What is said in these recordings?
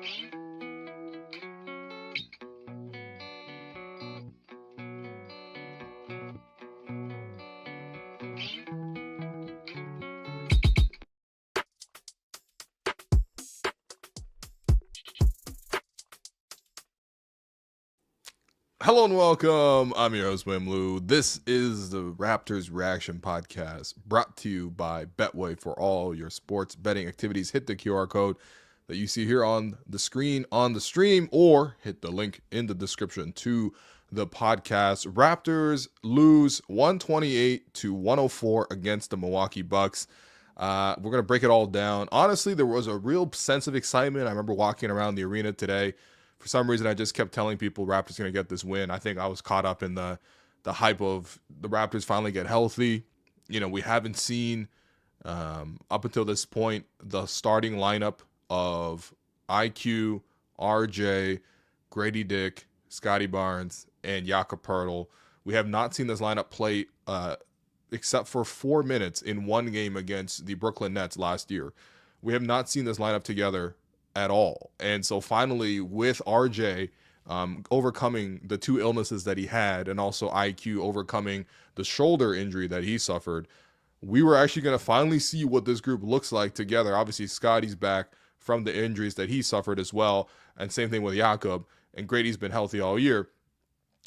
Hello and welcome. I'm your host, Wimlu. This is the Raptors Reaction Podcast, brought to you by Betway for all your sports betting activities. Hit the QR code that you see here on the screen on the stream, or hit the link in the description to the podcast. Raptors lose 128-104 against the Milwaukee Bucks. We're going to break it all down. Honestly, there was a real sense of excitement. I remember walking around the arena today. For some reason, I just kept telling people Raptors going to get this win. I think I was caught up in the hype of the Raptors finally get healthy. You know, we haven't seen up until this point the starting lineup of IQ, RJ, Grady Dick, Scottie Barnes, and Jakob Poeltl. We have not seen this lineup play except for 4 minutes in one game against the Brooklyn Nets last year. We have not seen this lineup together at all. And so finally, with RJ overcoming the two illnesses that he had, and also IQ overcoming the shoulder injury that he suffered, we were actually going to finally see what this group looks like together. Obviously, Scottie's back from the injuries that he suffered as well, and same thing with Jakob, and Grady's been healthy all year.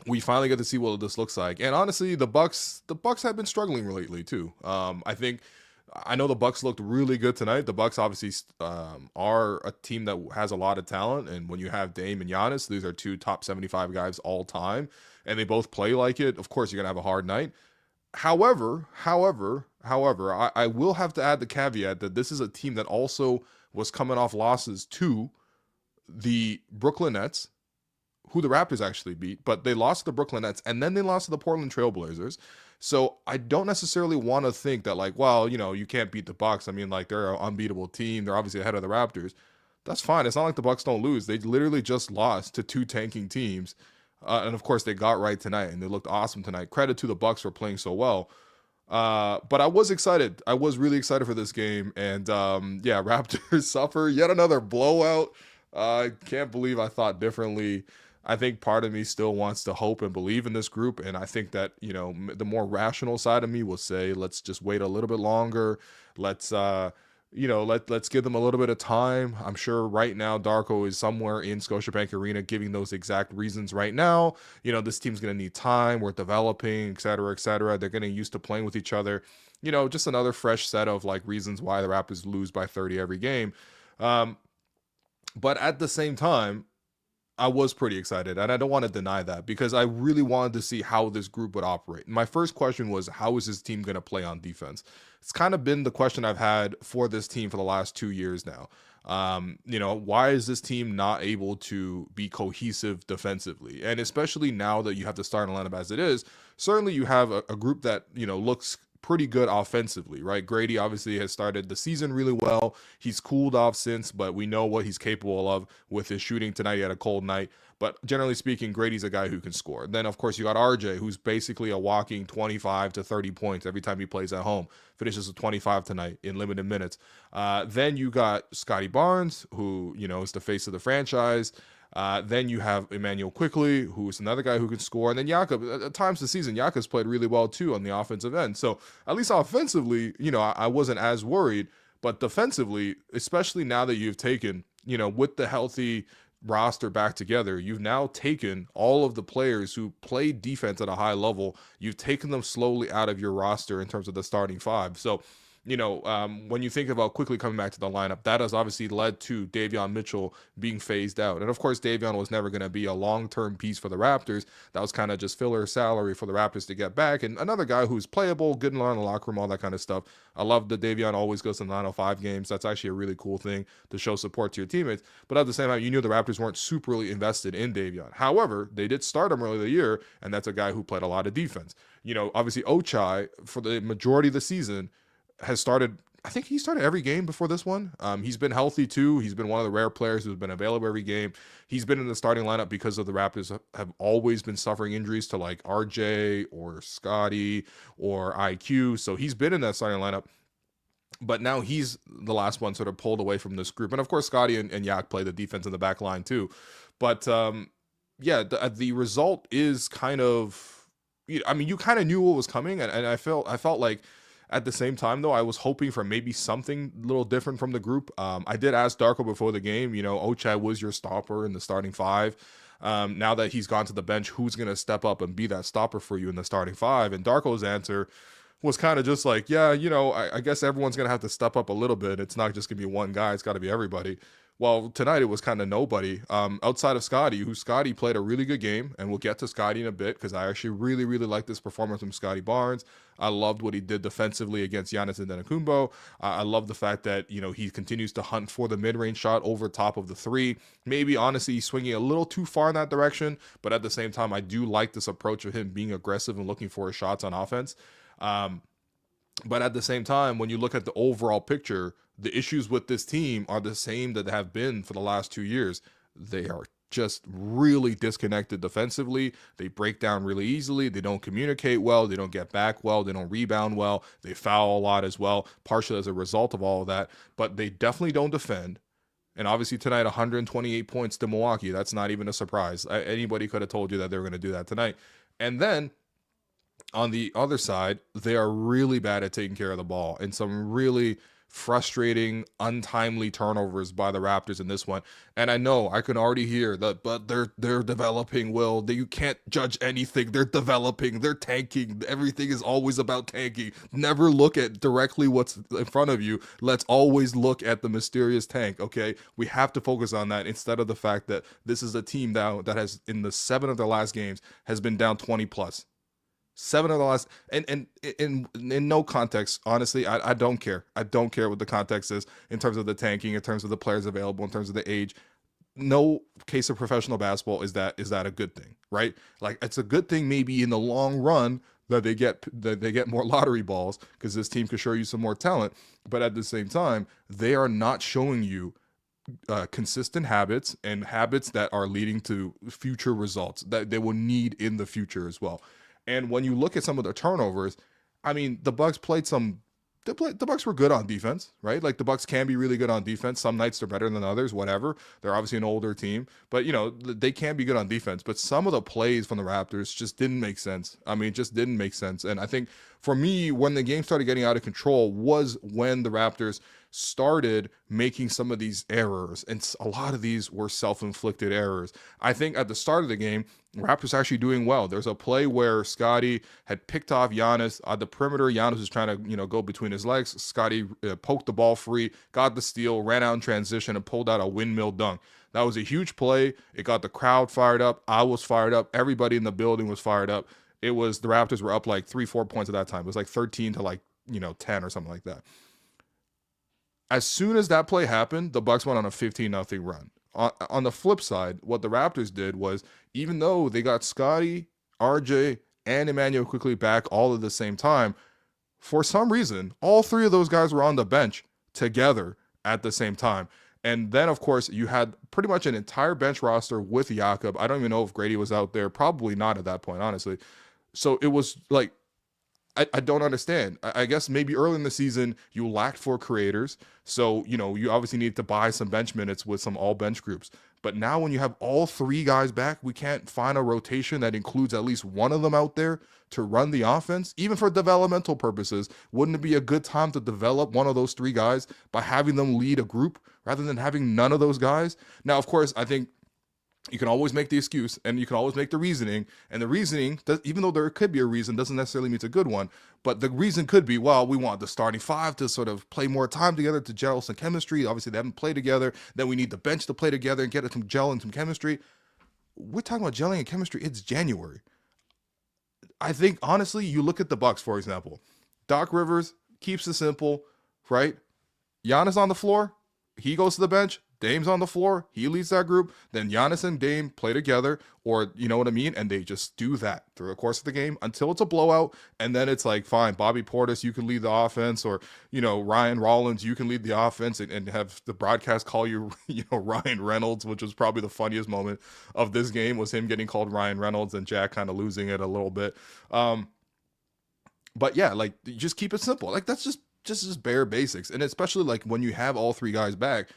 We finally get to see what this looks like. And honestly, the Bucks have been struggling lately too. I know the Bucks looked really good tonight. The Bucks obviously are a team that has a lot of talent, and when you have Dame and Giannis, these are two top 75 guys all time, and they both play like it. Of course, you're gonna have a hard night. However, I will have to add the caveat that this is a team that also was coming off losses to the Brooklyn Nets, who the Raptors actually beat, but they lost to the Brooklyn Nets, and then they lost to the Portland Trail Blazers. So I don't necessarily want to think that, like, well, you know, you can't beat the Bucks. I mean, like, they're an unbeatable team. They're obviously ahead of the Raptors. That's fine. It's not like the Bucks don't lose. They literally just lost to two tanking teams. And of course, they got right tonight, and they looked awesome tonight. Credit to the Bucks for playing so well. But I was excited. I was really excited for this game. And yeah, Raptors suffer yet another blowout. I can't believe I thought differently. I think part of me still wants to hope and believe in this group, and I think that, you know, the more rational side of me will say, let's just wait a little bit longer. Let's let's give them a little bit of time. I'm sure right now Darko is somewhere in Scotiabank Arena giving those exact reasons right now. You know, this team's going to need time. We're developing, et cetera, et cetera. They're getting used to playing with each other. You know, just another fresh set of like reasons why the Raptors lose by 30 every game. But at the same time, I was pretty excited, and I don't want to deny that, because I really wanted to see how this group would operate. And my first question was, how is this team going to play on defense? It's kind of been the question I've had for this team for the last 2 years now. You know, why is this team not able to be cohesive defensively? And especially now that you have the starting lineup as it is, certainly you have a group that, you know, looks pretty good offensively, right? Grady obviously has started the season really well. He's cooled off since, but we know what he's capable of with his shooting tonight. He had a cold night, but generally speaking, Grady's a guy who can score. Then, of course, you got RJ, who's basically a walking 25 to 30 points every time he plays at home. Finishes with 25 tonight in limited minutes. Then you got Scottie Barnes, who, you know, is the face of the franchise. Then you have Emmanuel Quickly, who's another guy who can score. And then Jakob, at times this season, Jakob's played really well too on the offensive end. So at least offensively, you know, I wasn't as worried. But defensively, especially now that you've taken, you know, with the healthy roster back together, you've now taken all of the players who play defense at a high level. You've taken them slowly out of your roster in terms of the starting five. So, you know, when you think about quickly coming back to the lineup, that has obviously led to Davion Mitchell being phased out. And of course, Davion was never going to be a long-term piece for the Raptors. That was kind of just filler salary for the Raptors to get back. And another guy who's playable, good in the locker room, all that kind of stuff. I love that Davion always goes to 905 games. That's actually a really cool thing to show support to your teammates. But at the same time, you knew the Raptors weren't superly invested in Davion. However, they did start him early in the year, and that's a guy who played a lot of defense. You know, obviously Ochai, for the majority of the season, has started, I think he started every game before this one. He's been healthy too. He's been one of the rare players who's been available every game. He's been in the starting lineup because of the Raptors have always been suffering injuries to like RJ or Scottie or IQ. So he's been in that starting lineup. but now he's the last one sort of pulled away from this group. And of course, Scottie and Yak play the defense in the back line too. But yeah, the result is kind of, I mean, you kind of knew what was coming, and I felt like at the same time though, I was hoping for maybe something a little different from the group. I did ask Darko before the game, Ochai was your stopper in the starting five. Now that he's gone to the bench, who's going to step up and be that stopper for you in the starting five? And Darko's answer was kind of just like, yeah, I guess everyone's going to have to step up a little bit. It's not just going to be one guy. It's got to be everybody. Well, tonight it was kind of nobody outside of Scottie, who Scottie played a really good game. And we'll get to Scottie in a bit because I actually really, really like this performance from Scottie Barnes. I loved what he did defensively against Giannis Antetokounmpo. I love the fact that, he continues to hunt for the mid-range shot over top of the three. Maybe, honestly, he's swinging a little too far in that direction. But at the same time, I do like this approach of him being aggressive and looking for his shots on offense. But at the same time, when you look at the overall picture, the issues with this team are the same that have been for the last 2 years. They are just really disconnected defensively. They break down really easily. They don't communicate well. They don't get back well. They don't rebound well. They foul a lot as well, partially as a result of all of that. But they definitely don't defend. And obviously tonight, 128 points to Milwaukee. That's not even a surprise. Anybody could have told you that they were going to do that tonight. And then on the other side, they are really bad at taking care of the ball, and some really frustrating, untimely turnovers by the Raptors in this one. And I know I can already hear that, but they're developing. Will, you can't judge anything. They're developing. They're tanking. Everything is always about tanking. Never look at directly what's in front of you. Let's always look at the mysterious tank. Okay, we have to focus on that instead of the fact that this is a team now that has, in the 7 of their last games, has been down 20 plus. 7 of the last, and in no context, honestly, I don't care. I don't care what the context is in terms of the tanking, in terms of the players available, in terms of the age. No case of professional basketball is that a good thing, right? Like, it's a good thing maybe in the long run that they get more lottery balls because this team could show you some more talent. But at the same time, they are not showing you consistent habits and habits that are leading to future results that they will need in the future as well. And when you look at some of the turnovers, I mean, the Bucks the Bucks were good on defense, right? Like, the Bucks can be really good on defense. Some nights they're better than others, whatever. They're obviously an older team, but they can be good on defense. But some of the plays from the Raptors just didn't make sense. I mean, it just didn't make sense. And I think for me, when the game started getting out of control was when the Raptors started making some of these errors, and a lot of these were self-inflicted errors. I think at the start of the game, Raptors actually doing well. There's a play where Scottie had picked off Giannis at the perimeter. Giannis was trying to go between his legs. Scottie poked the ball free, got the steal, ran out in transition, and pulled out a windmill dunk. That was a huge play. It got the crowd fired up. I was fired up. Everybody in the building was fired up. It was, the Raptors were up like 3-4 points at that time. It was like 13 to 10 or something like that. As soon as that play happened, the Bucks went on a 15-0 run. On the flip side, what the Raptors did was, even though they got Scottie, RJ, and Emmanuel quickly back all at the same time, for some reason, all 3 of those guys were on the bench together at the same time. And then, of course, you had pretty much an entire bench roster with Jakob. I don't even know if Grady was out there. Probably not at that point, honestly. So it was like, I don't understand. I guess maybe early in the season, you lacked for creators. So, you obviously need to buy some bench minutes with some all bench groups. But now when you have all 3 guys back, we can't find a rotation that includes at least one of them out there to run the offense, even for developmental purposes. Wouldn't it be a good time to develop one of those 3 guys by having them lead a group rather than having none of those guys? Now, of course, I think you can always make the excuse and you can always make the reasoning. And the reasoning, even though there could be a reason, doesn't necessarily mean it's a good one. But the reason could be, well, we want the starting 5 to sort of play more time together to gel some chemistry. Obviously, they haven't played together. Then we need the bench to play together and get some gel and some chemistry. We're talking about gelling and chemistry. It's January. I think, honestly, you look at the Bucks, for example. Doc Rivers keeps it simple, right? Giannis on the floor. He goes to the bench. Dame's on the floor. He leads that group. Then Giannis and Dame play together, or you know what I mean? And they just do that through the course of the game until it's a blowout. And then it's like, fine, Bobby Portis, you can lead the offense, or, Ryan Rollins, you can lead the offense, and have the broadcast call you, Ryan Reynolds, which was probably the funniest moment of this game, was him getting called Ryan Reynolds and Jack kind of losing it a little bit. But yeah, like, you just keep it simple. Like, that's just just bare basics. And especially like when you have all three guys back,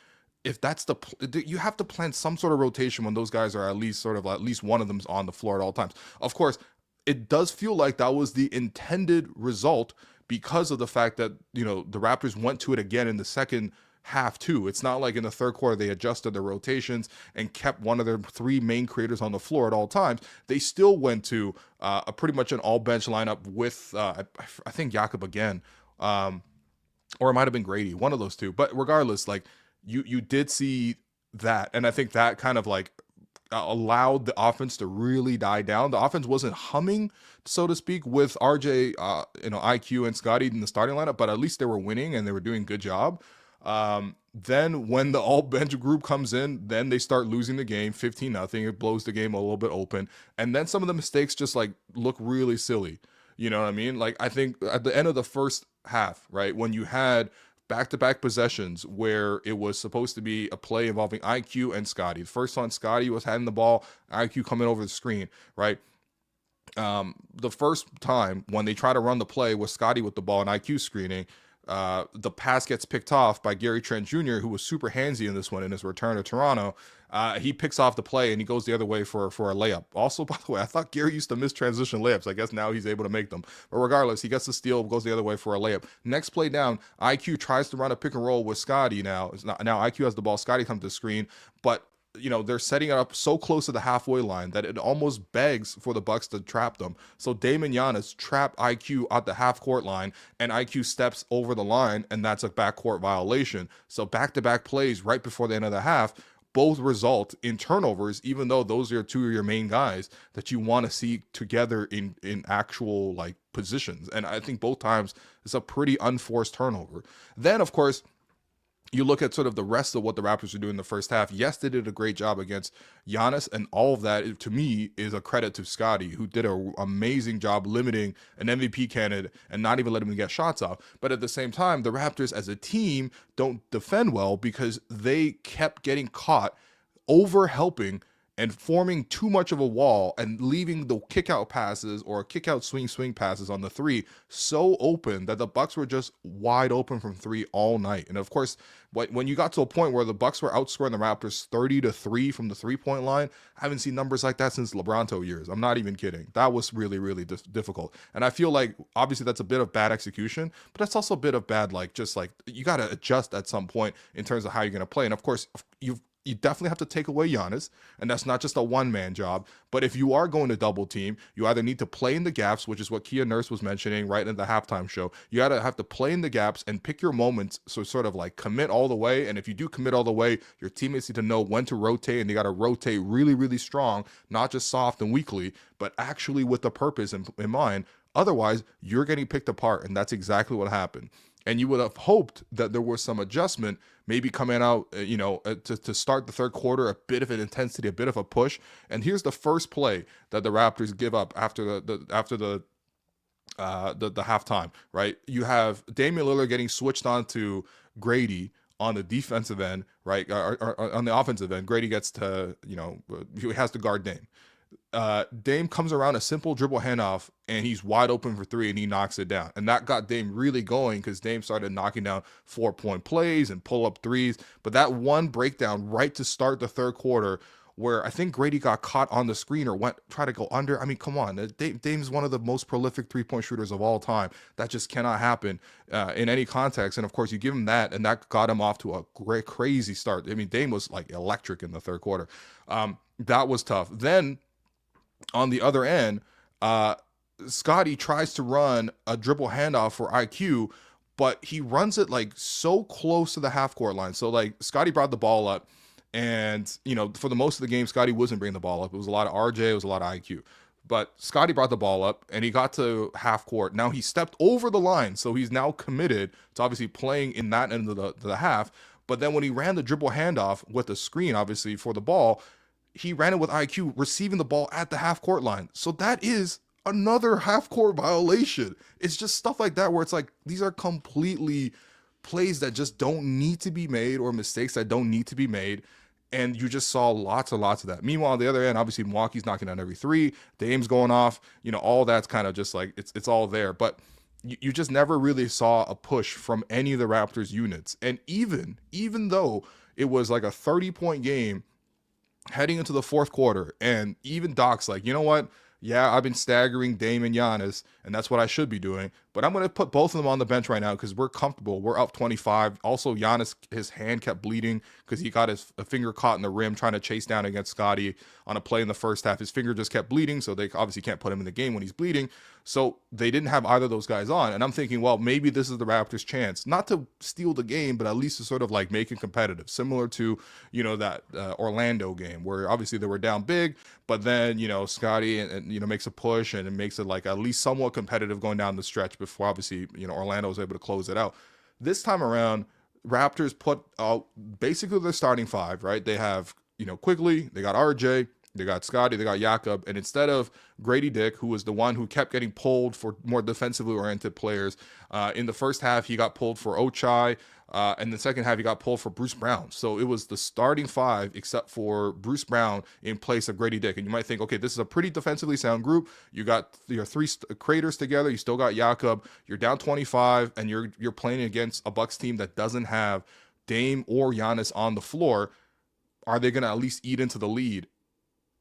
if that's you have to plan some sort of rotation when those guys are at least at least one of them's on the floor at all times. Of course, it does feel like that was the intended result because of the fact that, the Raptors went to it again in the second half too. It's not like in the third quarter they adjusted their rotations and kept one of their three main creators on the floor at all times. They still went to a pretty much an all bench lineup with I think Jakob again, or it might have been Grady, one of those two. But regardless, like you did see that, and I think that kind of like allowed the offense to really die down. The offense wasn't humming, so to speak, with RJ, IQ and Scottie in the starting lineup, but at least they were winning and they were doing a good job. Then when the all bench group comes in, then they start losing the game 15-0. It blows the game a little bit open. And then some of the mistakes just like look really silly. You know what I mean? Like I think at the end of the first half, right, when you had back-to-back possessions where it was supposed to be a play involving IQ and Scottie. The first one, Scottie was having the ball, IQ coming over the screen, right? The first time when they try to run the play with Scottie with the ball and IQ screening, the pass gets picked off by Gary Trent Jr., who was super handsy in this one in his return to Toronto. He picks off the play and he goes the other way for a layup. Also, by the way, I thought Gary used to miss transition layups. I guess now he's able to make them. But regardless, he gets the steal, goes the other way for a layup. Next play down, IQ tries to run a pick and roll with Scottie now. Now IQ has the ball. Scottie comes to the screen, but they're setting it up so close to the halfway line that it almost begs for the Bucks to trap them. So Dame and Giannis trap IQ at the half court line, and IQ steps over the line, and that's a backcourt violation. So back-to-back plays right before the end of the half both result in turnovers, even though those are two of your main guys that you want to see together in actual like positions. And I think both times it's a pretty unforced turnover. Then, of course, you look at sort of the rest of what the Raptors are doing in the first half. Yes, they did a great job against Giannis, and all of that, to me, is a credit to Scottie, who did an amazing job limiting an MVP candidate and not even letting him get shots off. But at the same time, the Raptors as a team don't defend well because they kept getting caught over helping and forming too much of a wall and leaving the kick-out passes or kick-out swing passes on the three so open that the Bucks were just wide open from three all night. And of course, when you got to a point where the Bucks were outscoring the Raptors 30-3 from the three-point line, I haven't seen numbers like that since LeBronto years. I'm not even kidding. That was really, really difficult. And I feel like, obviously, that's a bit of bad execution, but that's also a bit of bad, you got to adjust at some point in terms of how you're going to play. And of course, you definitely have to take away Giannis, and that's not just a one-man job. But if you are going to double team, you either need to play in the gaps, which is what Kia Nurse was mentioning right in the halftime show. You gotta have to play in the gaps and pick your moments, so sort of like commit all the way. And if you do commit all the way, your teammates need to know when to rotate, and they gotta rotate really, really strong, not just soft and weakly, but actually with the purpose in mind. Otherwise, you're getting picked apart, and that's exactly what happened. And you would have hoped that there was some adjustment, maybe coming out, to start the third quarter, a bit of an intensity, a bit of a push. And here's the first play that the Raptors give up after the halftime. Right, you have Damian Lillard getting switched on to Grady on the defensive end, right, or on the offensive end. Grady gets to, he has to guard Dame. Dame comes around a simple dribble handoff and he's wide open for three and he knocks it down. And that got Dame really going because Dame started knocking down 4-point plays and pull-up threes. But that one breakdown right to start the third quarter where I think Grady got caught on the screen or tried to go under. I mean, come on. Dame's one of the most prolific three-point shooters of all time. That just cannot happen in any context. And, of course, you give him that, and that got him off to a great, crazy start. I mean, Dame was, like, electric in the third quarter. That was tough. Then, on the other end, Scottie tries to run a dribble handoff for IQ, but he runs it like so close to the half court line. So like Scottie brought the ball up, and for the most of the game, Scottie wasn't bringing the ball up. It was a lot of RJ, it was a lot of IQ. But Scottie brought the ball up and he got to half court. Now he stepped over the line, so he's now committed to obviously playing in that end of the half. But then when he ran the dribble handoff with the screen, obviously for the ball, he ran it with IQ, receiving the ball at the half court line. So that is another half court violation. It's just stuff like that where it's like, these are completely plays that just don't need to be made or mistakes that don't need to be made. And you just saw lots and lots of that. Meanwhile, on the other end, obviously Milwaukee's knocking down every three. Dame's going off. All that's kind of just like, it's all there. But you just never really saw a push from any of the Raptors units. And even though it was like a 30-point game heading into the fourth quarter, and even Doc's like, you know what? Yeah, I've been staggering Dame and Giannis, and that's what I should be doing. But I'm going to put both of them on the bench right now because we're comfortable. We're up 25. Also, Giannis, his hand kept bleeding because he got his finger caught in the rim trying to chase down against Scottie on a play in the first half. His finger just kept bleeding, so they obviously can't put him in the game when he's bleeding. So they didn't have either of those guys on. And I'm thinking, well, maybe this is the Raptors' chance, not to steal the game, but at least to sort of like make it competitive, similar to, that Orlando game where obviously they were down big, but then, Scottie and makes a push and it makes it like at least somewhat competitive going down the stretch before obviously, Orlando was able to close it out. This time around, Raptors put out basically their starting five, right? They have, Quigley, they got RJ, they got Scottie, they got Jakob, and instead of Grady Dick, who was the one who kept getting pulled for more defensively oriented players, in the first half he got pulled for Ochai, and the second half he got pulled for Bruce Brown. So it was the starting five except for Bruce Brown in place of Grady Dick. And you might think, okay, this is a pretty defensively sound group. You got your three craters together. You still got Jakob. You're down 25, and you're playing against a Bucks team that doesn't have Dame or Giannis on the floor. Are they going to at least eat into the lead?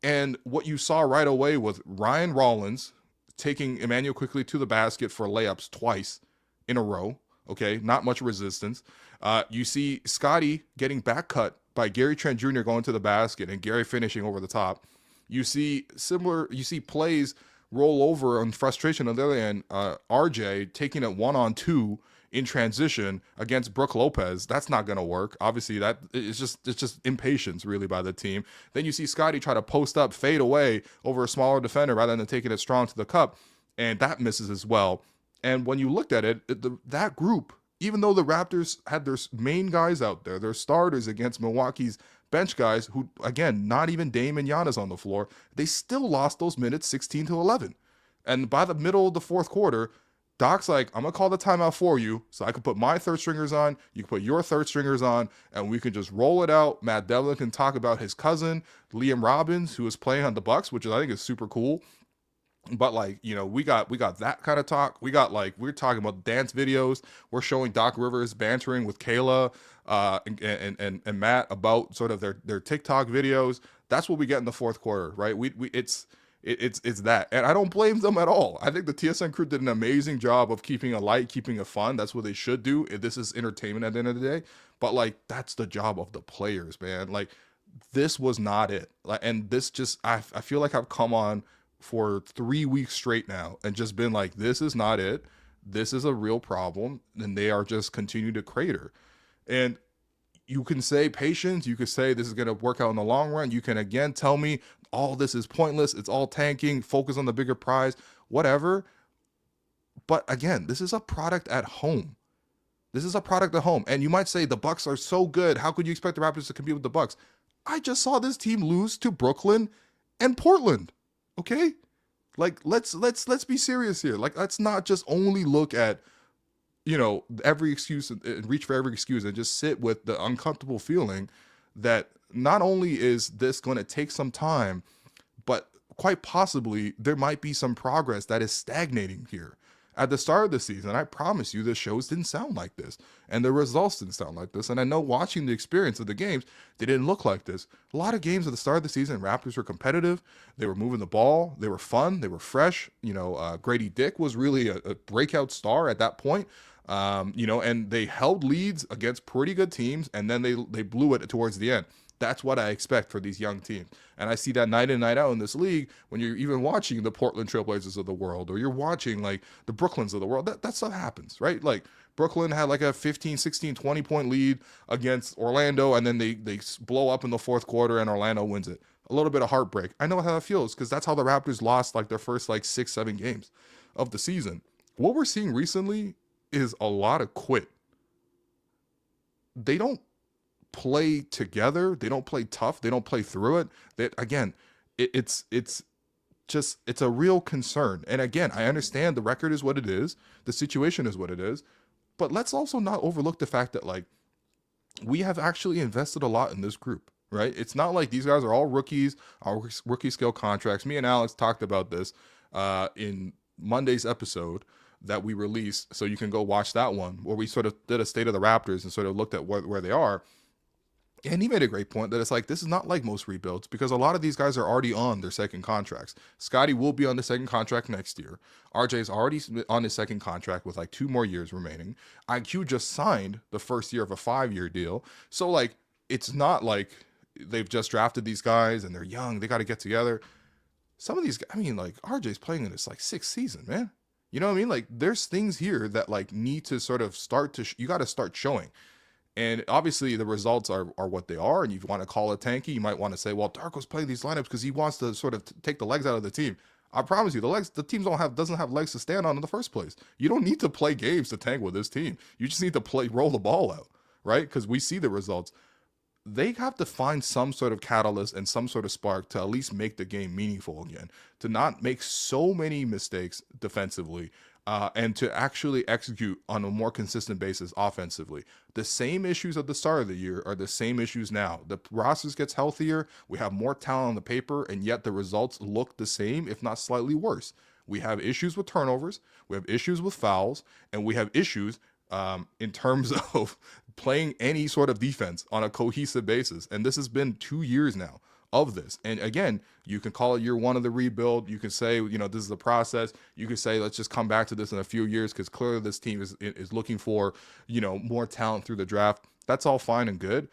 And what you saw right away was Ryan Rollins taking Emmanuel Quickly to the basket for layups twice in a row. Okay, not much resistance. You see Scottie getting back cut by Gary Trent Jr. going to the basket and Gary finishing over the top. You see plays roll over on frustration on the other end. RJ taking it 1-on-2 in transition against Brook Lopez. That's not going to work. Obviously, it's just impatience really by the team. Then you see Scottie try to post up, fade away over a smaller defender rather than taking it strong to the cup, and that misses as well. And when you looked at it, that group, even though the Raptors had their main guys out there, their starters against Milwaukee's bench guys, who, again, not even Dame and Giannis on the floor, they still lost those minutes 16-11. And by the middle of the fourth quarter, Doc's like, I'm going to call the timeout for you so I can put my third stringers on, you can put your third stringers on, and we can just roll it out. Matt Devlin can talk about his cousin, Liam Robbins, who is playing on the Bucks, which I think is super cool. But we got that kind of talk. We're talking about dance videos. We're showing Doc Rivers bantering with Kayla and Matt about sort of their TikTok videos. That's what we get in the fourth quarter, right? It's that, and I don't blame them at all. I think the TSN crew did an amazing job of keeping it light, keeping it fun. That's what they should do. This is entertainment at the end of the day. But that's the job of the players, man. This was not it. And this just I feel like I've come on for 3 weeks straight now and just been like, this is not it. This is a real problem, and they are just continue to crater. And you can say patience, you could say this is going to work out in the long run. You can again tell me all this is pointless, it's all tanking, focus on the bigger prize, whatever. But again, this is a product at home. And you might say the Bucks are so good, how could you expect the Raptors to compete with the Bucks? I just saw this team lose to Brooklyn and Portland. Okay? Let's be serious here. Let's not just only look at, every excuse and reach for every excuse and just sit with the uncomfortable feeling that not only is this going to take some time, but quite possibly there might be some progress that is stagnating here. At the start of the season, I promise you the shows didn't sound like this, and the results didn't sound like this. And I know watching the experience of the games, they didn't look like this. A lot of games at the start of the season, Raptors were competitive. They were moving the ball. They were fun. They were fresh. Grady Dick was really a breakout star at that point. And they held leads against pretty good teams, and then they blew it towards the end. That's what I expect for these young teams. And I see that night in, night out in this league when you're even watching the Portland Trailblazers of the world, or you're watching the Brooklyns of the world. That stuff happens, right? Brooklyn had a 15, 16, 20-point lead against Orlando, and then they blow up in the fourth quarter and Orlando wins it. A little bit of heartbreak. I know how that feels because that's how the Raptors lost their first 6-7 games of the season. What we're seeing recently is a lot of quit. They don't play together. They don't play tough. They don't play through it. It's a real concern. And again, I understand the record is what it is. The situation is what it is. But let's also not overlook the fact that we have actually invested a lot in this group, right? It's not like these guys are all rookies, our rookie scale contracts. Me and Alex talked about this in Monday's episode, that we released, so you can go watch that one where we sort of did a state of the Raptors and sort of looked at where they are. And he made a great point that it's like, this is not like most rebuilds because a lot of these guys are already on their second contracts. Scottie will be on the second contract next year. RJ's already on his second contract with like 2 more years remaining. IQ just signed the first year of a 5-year deal. So like, it's not like they've just drafted these guys and they're young. They got to get together. Some of these, I mean, like RJ's playing in this like 6th season, man. You know what I mean? Like there's things here that like need to sort of start to, you got to start showing. And obviously the results are what they are. And you want to call it tanky, you might want to say, well, Darko's playing these lineups because he wants to sort of take the legs out of the team. I promise you, the team doesn't have legs to stand on in the first place. You don't need to play games to tank with this team. You just need to roll the ball out, right? Because we see the results. They have to find some sort of catalyst and some sort of spark to at least make the game meaningful again, to not make so many mistakes defensively, and to actually execute on a more consistent basis offensively. The same issues at the start of the year are the same issues now. The rosters gets healthier, we have more talent on the paper, and yet the results look the same, if not slightly worse. We have issues with turnovers, we have issues with fouls, and we have issues in terms of playing any sort of defense on a cohesive basis. And this has been 2 years now of this. And again, you can call it year 1 of the rebuild. You can say, you know, this is the process. You can say, let's just come back to this in a few years because clearly this team is looking for, you know, more talent through the draft. That's all fine and good.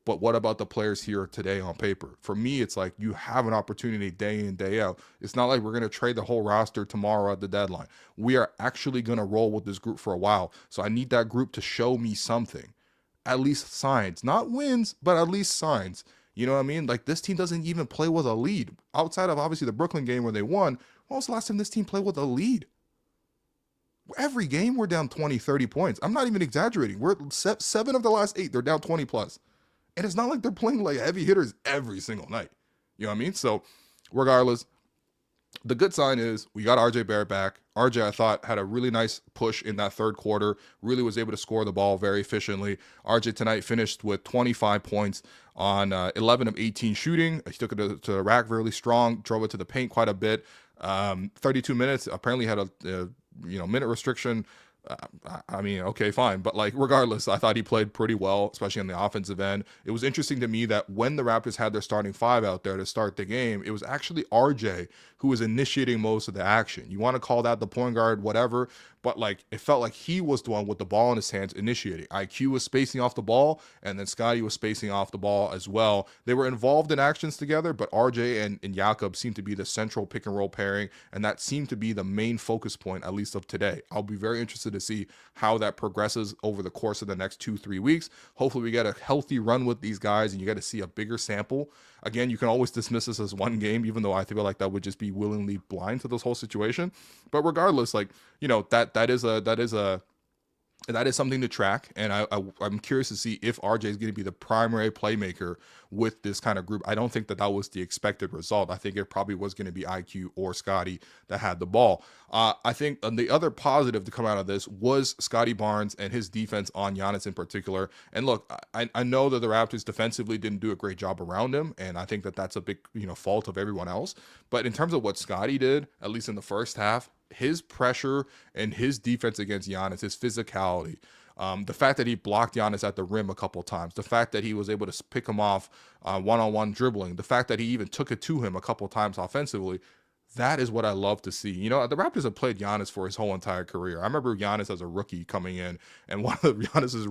But what about the players here today on paper? For me, it's like you have an opportunity day in, day out. It's not like we're going to trade the whole roster tomorrow at the deadline. We are actually going to roll with this group for a while. So I need that group to show me something. At least signs. Not wins, but at least signs. You know what I mean? Like this team doesn't even play with a lead. Outside of obviously the Brooklyn game where they won, when was the last time this team played with a lead? Every game we're down 20, 30 points. I'm not even exaggerating. We're 7 of the last 8. They're down 20 plus. And it's not like they're playing like heavy hitters every single night. You know what I mean? So regardless, the good sign is we got RJ Barrett back. RJ, I thought, had a really nice push in that third quarter, really was able to score the ball very efficiently. RJ tonight finished with 25 points on 11 of 18 shooting. He took it to the rack really strong, drove it to the paint quite a bit. 32 minutes, apparently had a minute restriction. I mean, okay, fine. But like, regardless, I thought he played pretty well, especially on the offensive end. It was interesting to me that when the Raptors had their starting 5 out there to start the game, it was actually RJ who was initiating most of the action. You want to call that the point guard, whatever, but like, it felt like he was the one with the ball in his hands initiating. IQ was spacing off the ball, and then Scottie was spacing off the ball as well. They were involved in actions together, but RJ and Jakob seemed to be the central pick and roll pairing, and that seemed to be the main focus point, at least of today. I'll be very interested to see how that progresses over the course of the next 2-3 weeks. Hopefully we get a healthy run with these guys and you get to see a bigger sample. Again, you can always dismiss this as one game, even though I feel like that would just be willingly blind to this whole situation. But regardless, like, you know, that is something to track, and I'm curious to see if RJ is going to be the primary playmaker with this kind of group. I don't think that was the expected result. I think it probably was going to be IQ or Scottie that had the ball. I think the other positive to come out of this was Scottie Barnes and his defense on Giannis in particular. And look, I know that the Raptors defensively didn't do a great job around him, and I think that that's a big fault of everyone else. But in terms of what Scottie did, at least in the first half, his pressure and his defense against Giannis, his physicality, the fact that he blocked Giannis at the rim a couple times, the fact that he was able to pick him off one-on-one dribbling, the fact that he even took it to him a couple times offensively, that is what I love to see. You know, the Raptors have played Giannis for his whole entire career. I remember Giannis as a rookie coming in, and one of Giannis's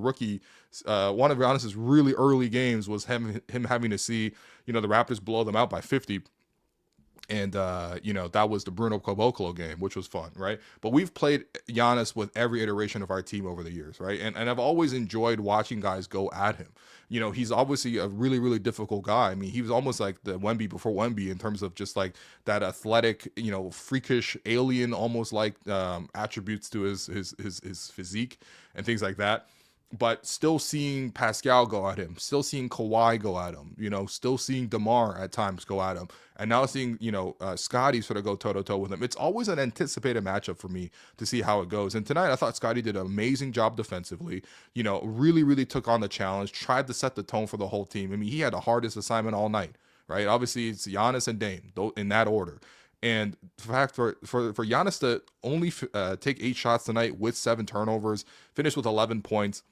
really early games was him having to see, the Raptors blow them out by 50. And, that was the Bruno Caboclo game, which was fun, right? But we've played Giannis with every iteration of our team over the years, right? And I've always enjoyed watching guys go at him. He's obviously a really, really difficult guy. I mean, he was almost like the Wemby before Wemby in terms of just like that athletic, freakish alien, almost like attributes to his physique and things like that. But still seeing Pascal go at him, still seeing Kawhi go at him, still seeing DeMar at times go at him, and now seeing, Scottie sort of go toe-to-toe with him. It's always an anticipated matchup for me to see how it goes. And tonight I thought Scottie did an amazing job defensively, really, really took on the challenge, tried to set the tone for the whole team. I mean, he had the hardest assignment all night, right? Obviously, it's Giannis and Dame, in that order. And the fact for Giannis to only take 8 shots tonight with 7 turnovers, finish with 11 points.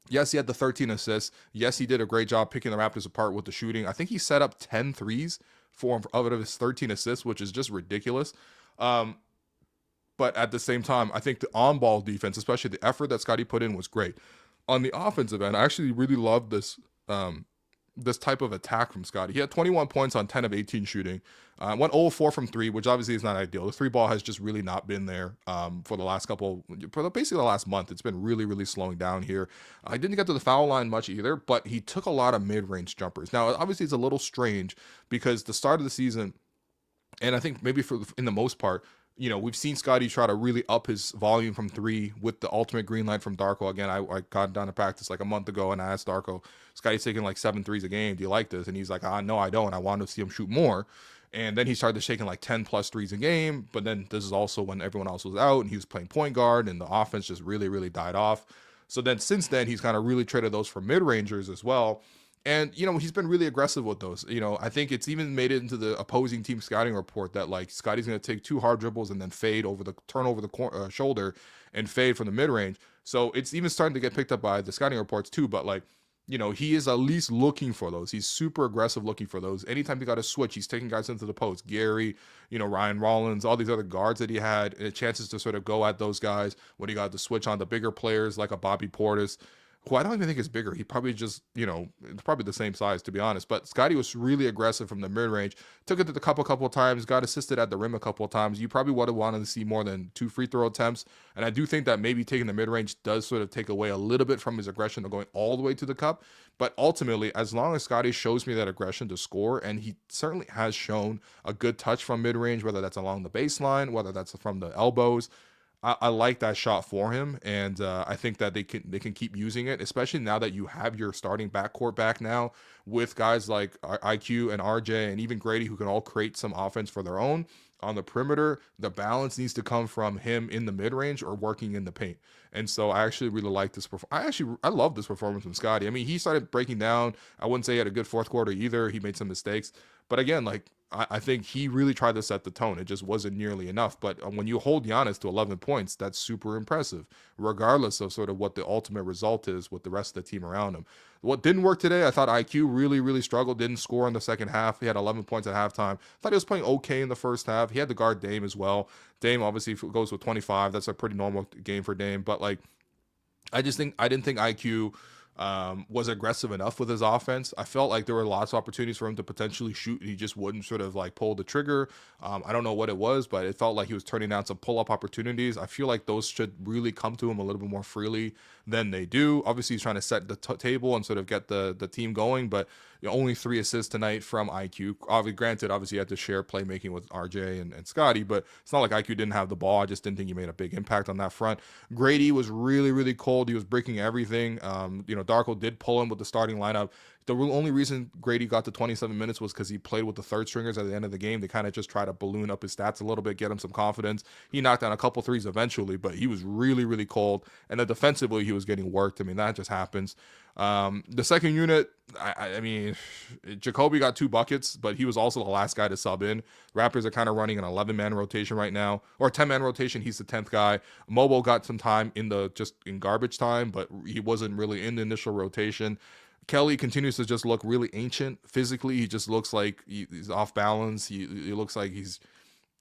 Yes, he had the 13 assists. Yes, he did a great job picking the Raptors apart with the shooting. I think he set up 10 threes out of his 13 assists, which is just ridiculous. Um, but at the same time, I think the on-ball defense, especially the effort that Scottie put in, was great. On the offensive end, I actually really love this type of attack from Scottie. He had 21 points on 10 of 18 shooting. Went 0-4 from 3, which obviously is not ideal. The 3 ball has just really not been there for basically the last month. It's been really, really slowing down here. I didn't get to the foul line much either, but he took a lot of mid-range jumpers. Now, obviously, it's a little strange because the start of the season, and I think maybe in the most part, we've seen Scottie try to really up his volume from 3 with the ultimate green light from Darko. Again, I got down to practice like a month ago and I asked Darko, Scottie's taking like 7 threes a game. Do you like this? And he's like, no, I don't. I want to see him shoot more. And then he started taking like 10 plus threes a game. But then this is also when everyone else was out and he was playing point guard and the offense just really, really died off. So then since then, he's kind of really traded those for mid-rangers as well. And, he's been really aggressive with those. I think it's even made it into the opposing team scouting report that, like, Scottie's going to take 2 hard dribbles and then turn over the shoulder and fade from the mid-range. So it's even starting to get picked up by the scouting reports too. But, like, he is at least looking for those. He's super aggressive looking for those. Anytime he got a switch, he's taking guys into the post. Gary, Ryan Rollins, all these other guards that he had, chances to sort of go at those guys when he got the switch on the bigger players like a Bobby Portis, who I don't even think is bigger. He probably just, it's probably the same size, to be honest. But Scottie was really aggressive from the mid-range. Took it to the cup a couple of times, got assisted at the rim a couple of times. You probably would have wanted to see more than 2 free throw attempts. And I do think that maybe taking the mid-range does sort of take away a little bit from his aggression of going all the way to the cup. But ultimately, as long as Scottie shows me that aggression to score, and he certainly has shown a good touch from mid-range, whether that's along the baseline, whether that's from the elbows, I like that shot for him, and I think that they can keep using it, especially now that you have your starting backcourt back now with guys like IQ and RJ and even Grady, who can all create some offense for their own. On the perimeter, the balance needs to come from him in the mid-range or working in the paint. And so I actually really like this. I love this performance from Scottie. I mean, he started breaking down. I wouldn't say he had a good fourth quarter either. He made some mistakes. But again, like, I think he really tried to set the tone. It just wasn't nearly enough. But when you hold Giannis to 11 points, that's super impressive, regardless of sort of what the ultimate result is with the rest of the team around him. What didn't work today, I thought IQ really, really struggled, didn't score in the second half. He had 11 points at halftime. I thought he was playing okay in the first half. He had to guard Dame as well. Dame obviously goes with 25. That's a pretty normal game for Dame. But, like, I didn't think IQ was aggressive enough with his offense. I felt like there were lots of opportunities for him to potentially shoot, and he just wouldn't sort of like pull the trigger. I don't know what it was, but it felt like he was turning down some pull-up opportunities. I feel like those should really come to him a little bit more freely than they do. Obviously, he's trying to set the table and sort of get the team going, but only 3 assists tonight from IQ. Obviously, he had to share playmaking with RJ and Scottie, but it's not like IQ didn't have the ball. I just didn't think he made a big impact on that front. Grady was really, really cold. He was breaking everything. Darko did pull him with the starting lineup. The only reason Grady got to 27 minutes was because he played with the third stringers at the end of the game. They kind of just try to balloon up his stats a little bit, get him some confidence. He knocked down a couple threes eventually, but he was really, really cold. And then defensively, he was getting worked. I mean, that just happens. The second unit, I mean, Jacoby got 2 buckets, but he was also the last guy to sub in. Raptors are kind of running an 11-man rotation right now, or 10-man rotation. He's the 10th guy. Mobo got some time in garbage time, but he wasn't really in the initial rotation. Kelly continues to just look really ancient physically. He just looks like he's off balance. He looks like he's,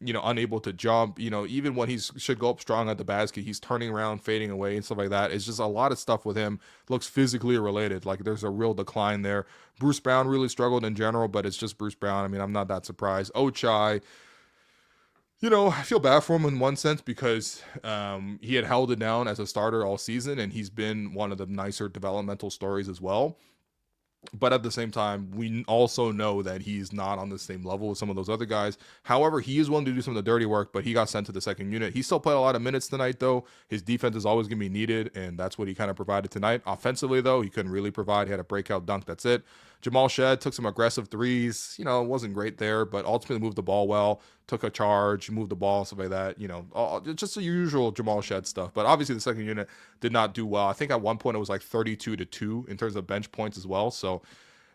unable to jump. Even when he should go up strong at the basket, he's turning around, fading away, and stuff like that. It's just a lot of stuff with him. Looks physically related. Like, there's a real decline there. Bruce Brown really struggled in general, but it's just Bruce Brown. I mean, I'm not that surprised. Ochai, I feel bad for him in one sense because he had held it down as a starter all season, and he's been one of the nicer developmental stories as well. But at the same time, we also know that he's not on the same level with some of those other guys. However, he is willing to do some of the dirty work, but he got sent to the second unit. He still played a lot of minutes tonight, though. His defense is always going to be needed, and that's what he kind of provided tonight. Offensively, though, he couldn't really provide. He had a breakout dunk. That's it. Jamal Shed took some aggressive threes. It wasn't great there, but ultimately moved the ball well, took a charge, moved the ball, stuff like that. Just the usual Jamal Shed stuff. But obviously the second unit did not do well. I think at one point it was like 32-2 in terms of bench points as well. So,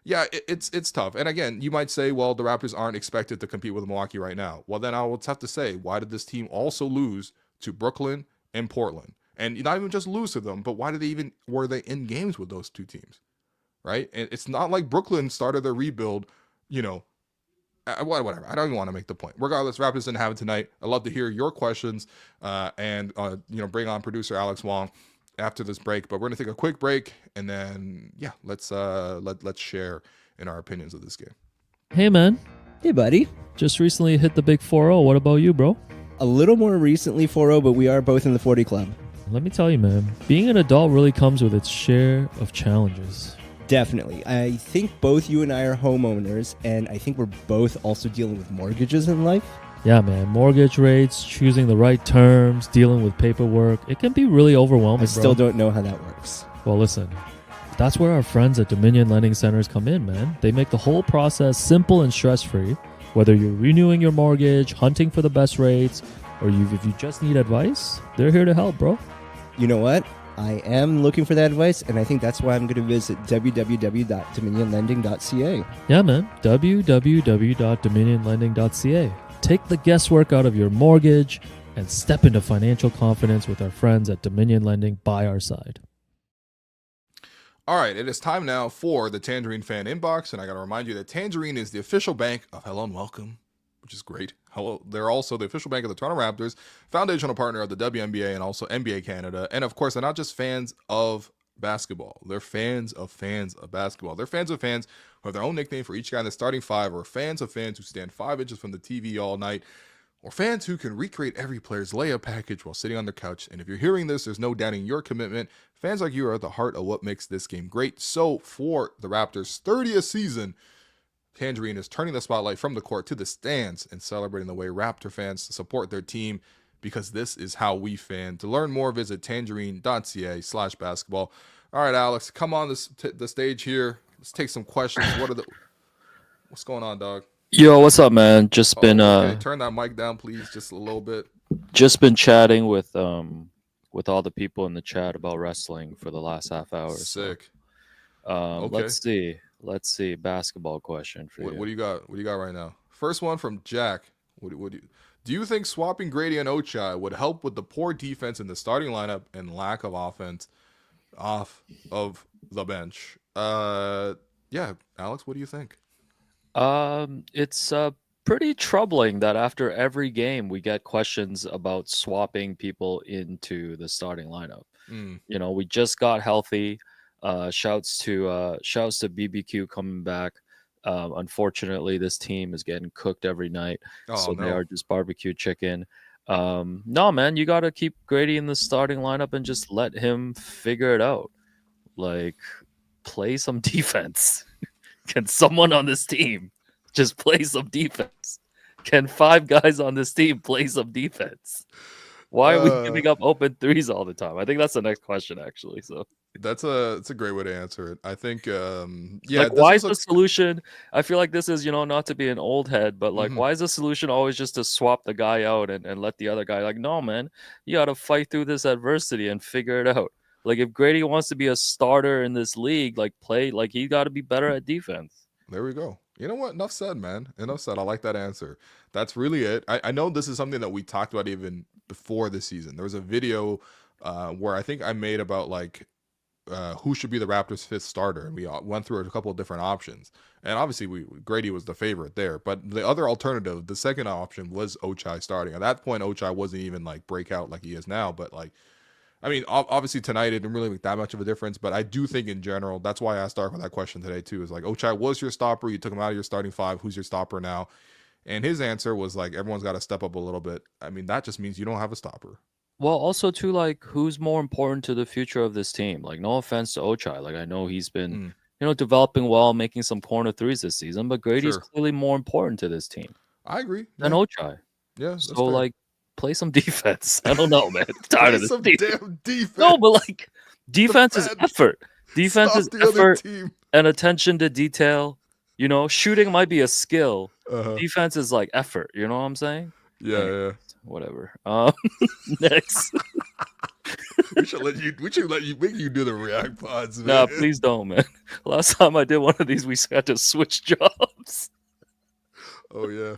Yeah, it's tough. And again, you might say, well, the Raptors aren't expected to compete with Milwaukee right now. Well, then I will have to say, why did this team also lose to Brooklyn and Portland? And not even just lose to them, but why did they even were they in games with those two teams? Right? And it's not like Brooklyn started their rebuild, you know, whatever. I don't even want to make the point. Regardless, Raptors didn't have it tonight. I'd love to hear your questions and bring on producer Alex Wong after this break. But we're gonna take a quick break and then let's share in our opinions of this game. Hey man, Hey buddy. just recently hit the big 4-0. What about you, bro? A little more recently 4-0, but we are both in the 40 club. Let me tell you, man, being an adult really comes with its share of challenges. Definitely. I think both you and I are homeowners, and I think we're both also dealing with mortgages in life. Yeah, man, mortgage rates, choosing the right terms, dealing with paperwork, it can be really overwhelming, I still don't know how that works. Well, listen, that's where our friends at Dominion Lending Centers come in, man. They make the whole process simple and stress-free. Whether you're renewing your mortgage, hunting for the best rates, or if you just need advice, they're here to help, bro. You know what? I am looking for that advice, and I think that's why I'm going to visit www.dominionlending.ca. Yeah, man, www.dominionlending.ca. Take the guesswork out of your mortgage and step into financial confidence with our friends at Dominion Lending by our side. All right, it is time now for the Tangerine Fan Inbox, and I got to remind you that Tangerine is the official bank of Hello and Welcome, which is great. Hello, they're also the official bank of the Toronto Raptors, foundational partner of the WNBA and also NBA Canada, and of course, they're not just fans of basketball. They're fans of basketball. They're fans of fans who have their own nickname for each guy in the starting five, or fans of fans who stand 5 inches from the TV all night, or fans who can recreate every player's layup package while sitting on their couch. And if you're hearing this, there's no doubting your commitment. Fans like you are at the heart of what makes this game great. So for the Raptors' 30th season, Tangerine is turning the spotlight from the court to the stands and celebrating the way Raptor fans support their team, because this is how we fan. To learn more, visit tangerine.ca/basketball. All right, Alex, come on the stage here. Let's take some questions. What's going on, dog? Yo, what's up, man? Just been okay. Turn that mic down, please, just a little bit. Just been chatting with all the people in the chat about wrestling for the last half hour. Sick. So, Okay. Let's see. Basketball question for you. What do you got? What do you got right now? First one from Jack. Do you think swapping Grady and Ochai would help with the poor defense in the starting lineup and lack of offense off of the bench? Yeah, Alex, what do you think? It's pretty troubling that after every game we get questions about swapping people into the starting lineup. You know, we just got healthy. Shouts to BBQ coming back. Unfortunately, this team is getting cooked every night, they are just barbecue chicken. No, man, you got to keep Grady in the starting lineup and just let him figure it out. Like, play some defense. Can someone on this team just play some defense? Can 5 guys on this team play some defense? Why are we giving up open threes all the time? I think that's the next question, actually. So that's a great way to answer it. I think, why is the solution? I feel like this is, not to be an old head, but why is the solution always just to swap the guy out and let the other guy? Like, no, man, you got to fight through this adversity and figure it out. Like, if Grady wants to be a starter in this league, he got to be better at defense. There we go. You know what? Enough said, man. Enough said. I like that answer. That's really it. I know this is something that we talked about even before the season. There was a video where I think I made about who should be the Raptors' 5th starter, and we went through a couple of different options. And obviously, Grady was the favorite there. But the other alternative, the second option, was Ochai starting. At that point, Ochai wasn't even breakout like he is now. But I mean, obviously tonight it didn't really make that much of a difference, but I do think in general, that's why I started with that question today too, is Ochai was your stopper, you took him out of your starting 5, who's your stopper now? And his answer was everyone's got to step up a little bit. I mean, that just means you don't have a stopper. Well, also too, who's more important to the future of this team? No offense to Ochai, I know he's been, developing well, making some corner threes this season, but Grady's clearly more important to this team. I agree. Than Ochai. Yeah. So play some defense. I don't know, man. I'm tired of this some team. Damn defense. No, but defense is effort. Defense is effort and attention to detail. Shooting might be a skill. Defense is effort. You know what I'm saying? Yeah. Whatever. Next. We should let you make you do the react pods, man. Nah, please don't, man. Last time I did one of these, we had to switch jobs. Oh yeah.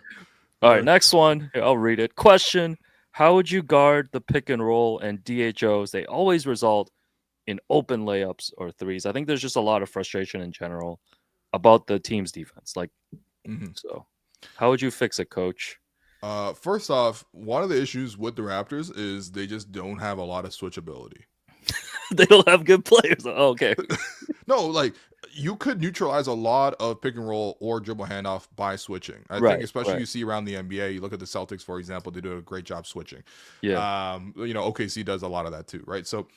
All right, next one. Here, I'll read it. Question: how would you guard the pick and roll and DHOs? They always result in open layups or threes. I think there's just a lot of frustration in general about the team's defense. Like, so how would you fix it, coach? First off, one of the issues with the Raptors is they just don't have a lot of switchability. They don't have good players. Oh, okay. No, like you could neutralize a lot of pick and roll or dribble handoff by switching. I think especially you see around the NBA, you look at the Celtics, for example, they do a great job switching. Yeah. OKC does a lot of that too, right? So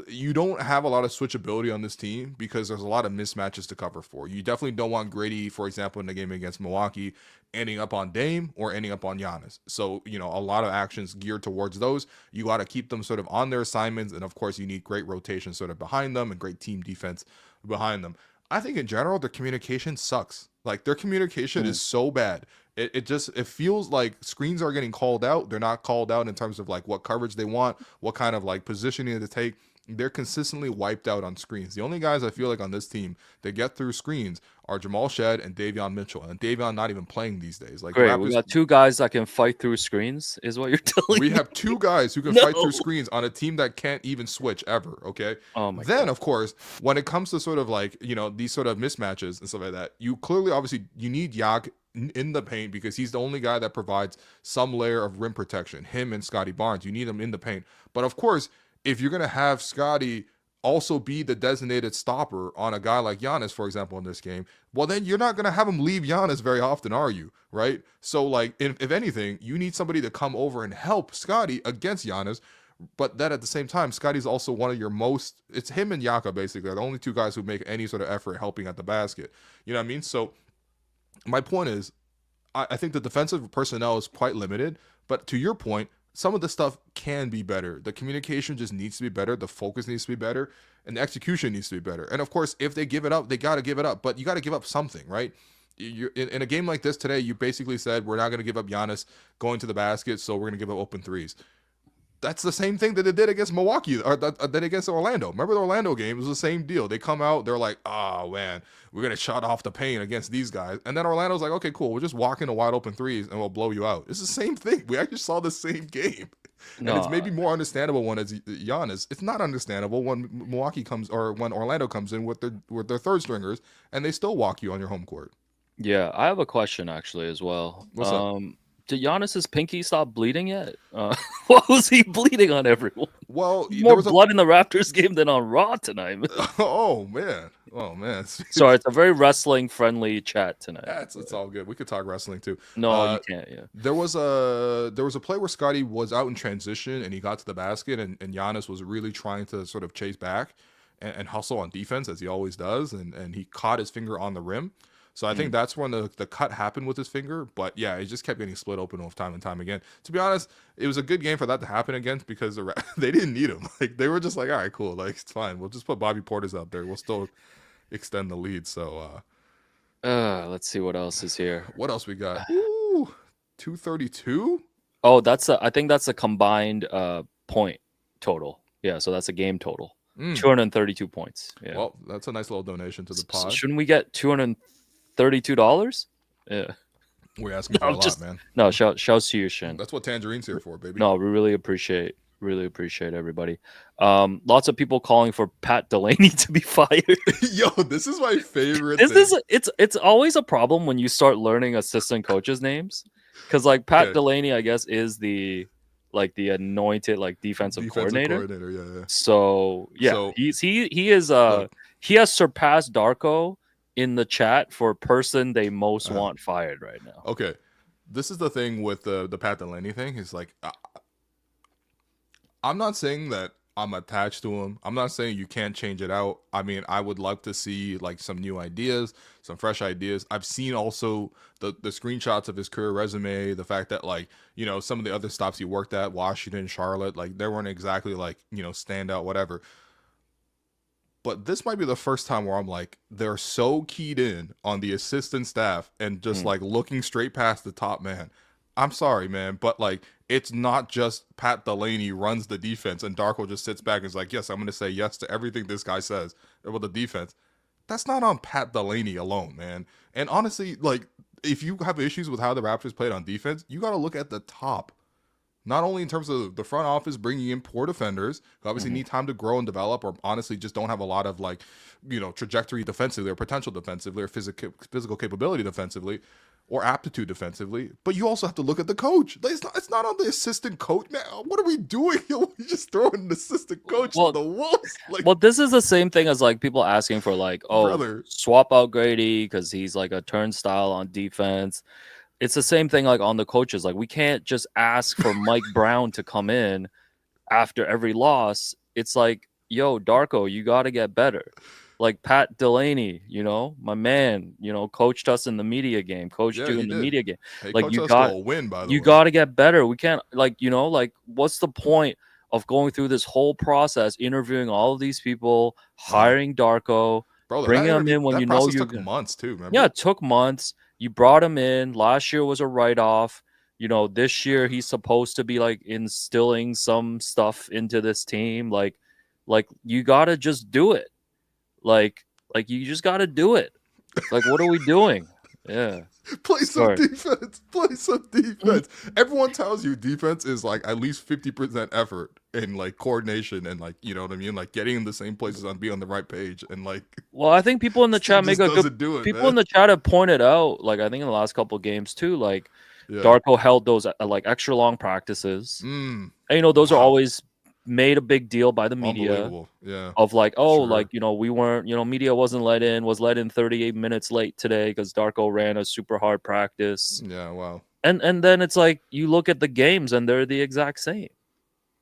you don't have a lot of switchability on this team because there's a lot of mismatches to cover for. You definitely don't want Grady, for example, in the game against Milwaukee, ending up on Dame or ending up on Giannis. So, a lot of actions geared towards those. You got to keep them sort of on their assignments. And of course, you need great rotation sort of behind them and great team defense behind them. I think in general, their communication sucks. Like their communication is so bad. It feels like screens are getting called out. They're not called out in terms of like what coverage they want, what kind of like positioning to take. They're consistently wiped out on screens. The only guys I feel like on this team that get through screens are Jamal Shed and Davion Mitchell. And Davion not even playing these days. Like great, we got two guys that can fight through screens, is what you're telling me. We have two guys who can fight through screens on a team that can't even switch ever, okay? Oh my Then, God. of course, when it comes to sort of like, these sort of mismatches and stuff like that, you clearly, obviously, you need Yak in the paint because he's the only guy that provides some layer of rim protection. Him and Scottie Barnes, you need them in the paint. But of course, if you're going to have Scottie also be the designated stopper on a guy like Giannis, for example, in this game, well, then you're not going to have him leave Giannis very often, are you? Right? So, like, if anything, you need somebody to come over and help Scottie against Giannis. But then at the same time, Scottie's also one of your it's him and Yaka, basically, are the only two guys who make any sort of effort helping at the basket. You know what I mean? So my point is, I think the defensive personnel is quite limited. But to your point, some of the stuff can be better. The communication just needs to be better. The focus needs to be better. And the execution needs to be better. And of course, if they give it up, they got to give it up. But you got to give up something, right? You're, in a game like this today, you basically said, we're not going to give up Giannis going to the basket, so we're going to give up open threes. That's the same thing that they did against Milwaukee, or that against Orlando. Remember the Orlando game? It was the same deal. They come out, they're like, oh, man, we're going to shut off the paint against these guys. And then Orlando's like, okay, cool. We'll just walk into wide open threes and we'll blow you out. It's the same thing. We actually saw the same game. And it's maybe more understandable when it's Giannis. It's not understandable when Milwaukee comes or when Orlando comes in with their third stringers and they still walk you on your home court. Yeah, I have a question actually as well. What's up? Did Giannis's pinky stop bleeding yet? What was he bleeding on everyone? Well, More blood in the Raptors game than on Raw tonight. Oh man. Sorry, it's a very wrestling friendly chat tonight. It's all good. We could talk wrestling too. No, you can't. Yeah. There was a play where Scottie was out in transition and he got to the basket and Giannis was really trying to sort of chase back and hustle on defense as he always does, and he caught his finger on the rim. So I think that's when the cut happened with his finger. But yeah, it just kept getting split open with time and time again. To be honest, it was a good game for that to happen against because they didn't need him. Like they were just like, all right, cool, like it's fine. We'll just put Bobby Portis out there. We'll still extend the lead. So let's see what else is here. What else we got? Ooh, 232. Oh, I think that's a combined point total. Yeah, so that's a game total. 232 points. Yeah. Well, that's a nice little donation to the pod. Shouldn't we get $232? Yeah. We're asking for a lot, man. No, shouts to you, Shin. That's what Tangerine's here for, baby. No, we really appreciate everybody. Lots of people calling for Pat Delaney to be fired. Yo, this is my favorite. It's always a problem when you start learning assistant coaches' names, because like Pat Delaney, I guess, is the anointed defensive coordinator. Yeah. So yeah, he has surpassed Darko in the chat for person they most want fired right now. Okay, this is the thing with the Pat Delaney thing. Is like, I'm not saying that I'm attached to him. I'm not saying you can't change it out. I mean, I would love to see like some new ideas, some fresh ideas. I've seen also the screenshots of his career resume, the fact that some of the other stops he worked at, Washington, Charlotte, like they weren't exactly standout, whatever. But this might be the first time where I'm like, they're so keyed in on the assistant staff and just looking straight past the top man. I'm sorry, man, but It's not just Pat Delaney runs the defense and Darko just sits back and is like, yes, I'm going to say yes to everything this guy says about the defense. That's not on Pat Delaney alone, man. And honestly, like, if you have issues with how the Raptors played on defense, you got to look at the top. Not only in terms of the front office bringing in poor defenders who obviously need time to grow and develop, or honestly just don't have a lot of like, trajectory defensively or potential defensively or physical capability defensively or aptitude defensively, but you also have to look at the coach. It's not on the assistant coach, man. What are we doing? We just throwing an assistant coach to the wolves. Like, well, this is the same thing as like people asking for like, brother, swap out Grady because he's like a turnstile on defense. It's the same thing like on the coaches. Like, we can't just ask for Mike Brown to come in after every loss. It's like, yo, Darko, you got to get better. Like Pat Delaney, my man, coached us in the media game, coached you in the media game. Hey, like, you got to win, by the way. You got to get better. We can't, like, what's the point of going through this whole process, interviewing all of these people, hiring Darko, bringing them in when you know you took months too, remember? Yeah, it took months. You brought him in. Last year was a write-off. This year he's supposed to be like instilling some stuff into this team. Like you got to just do it. Like you just got to do it. Like, what are we doing? Yeah. Play some defense. Play some defense. Everyone tells you defense is like at least 50% effort and like coordination and like, you know what I mean? Like getting in the same places and be on the right page and like. Well, I think people in the chat make a good. People in the chat have pointed out, like I think in the last couple of games too, like Darko held those like extra long practices. And those are always made a big deal by the media of like, like, we weren't, media was let in 38 minutes late today because Darko ran a super hard practice. Yeah, wow. And then it's like you look at the games and they're the exact same.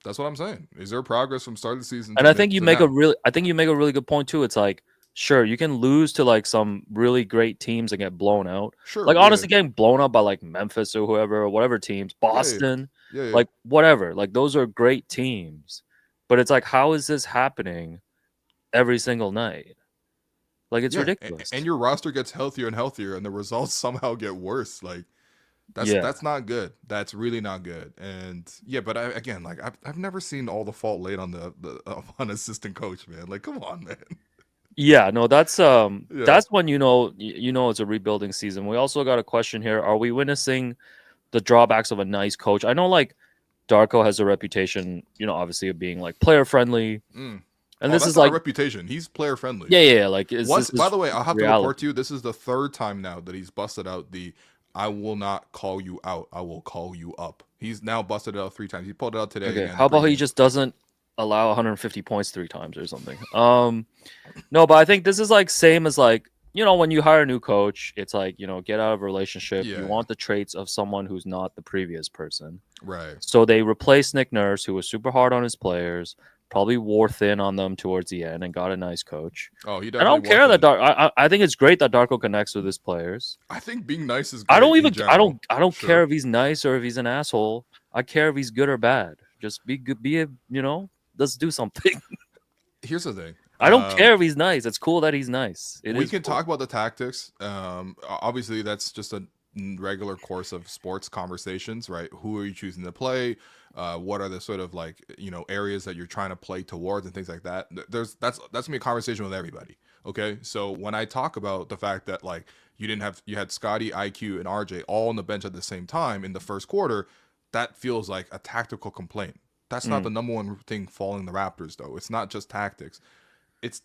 That's what I'm saying. Is there progress from start of the season? And I think you make a really good point too. It's like, sure, you can lose to like some really great teams and get blown out. Sure. Like honestly, getting blown out by like Memphis or whoever or whatever teams, Boston, like whatever. Like those are great teams. But it's like, how is this happening every single night? Like, it's ridiculous. And your roster gets healthier and healthier, and the results somehow get worse. Like, that's not good. That's really not good. And but I've never seen all the fault laid on the on assistant coach, man. Like, come on, man. Yeah, no, that's when it's a rebuilding season. We also got a question here: are we witnessing the drawbacks of a nice coach? I know, like, Darko has a reputation, obviously of being like player friendly, and this is like a reputation. He's player friendly. Yeah. Like, by the way, I'll have to report to you. This is the third time now that he's busted out the "I will not call you out, I will call you up." He's now busted it out 3 times. He pulled it out today. Okay, how about he just doesn't allow 150 points 3 times or something? No, but I think this is like same as like, when you hire a new coach, it's like, get out of a relationship. You want the traits of someone who's not the previous person. Right. So they replaced Nick Nurse, who was super hard on his players, probably wore thin on them towards the end, and got a nice coach. Oh, he does. I don't care that I think it's great that Darko connects with his players. I think being nice is great. I don't care if he's nice or if he's an asshole. I care if he's good or bad. Just be good, let's do something. Here's the thing. I don't care if he's nice. It's cool that he's nice. We can talk about the tactics. Obviously, that's just a regular course of sports conversations, right? Who are you choosing to play? What are the sort of like, areas that you're trying to play towards and things like that? That's gonna be a conversation with everybody. Okay, so when I talk about the fact that like you had Scottie, IQ, and RJ all on the bench at the same time in the first quarter, that feels like a tactical complaint. That's not the number one thing failing the Raptors, though. It's not just tactics. It's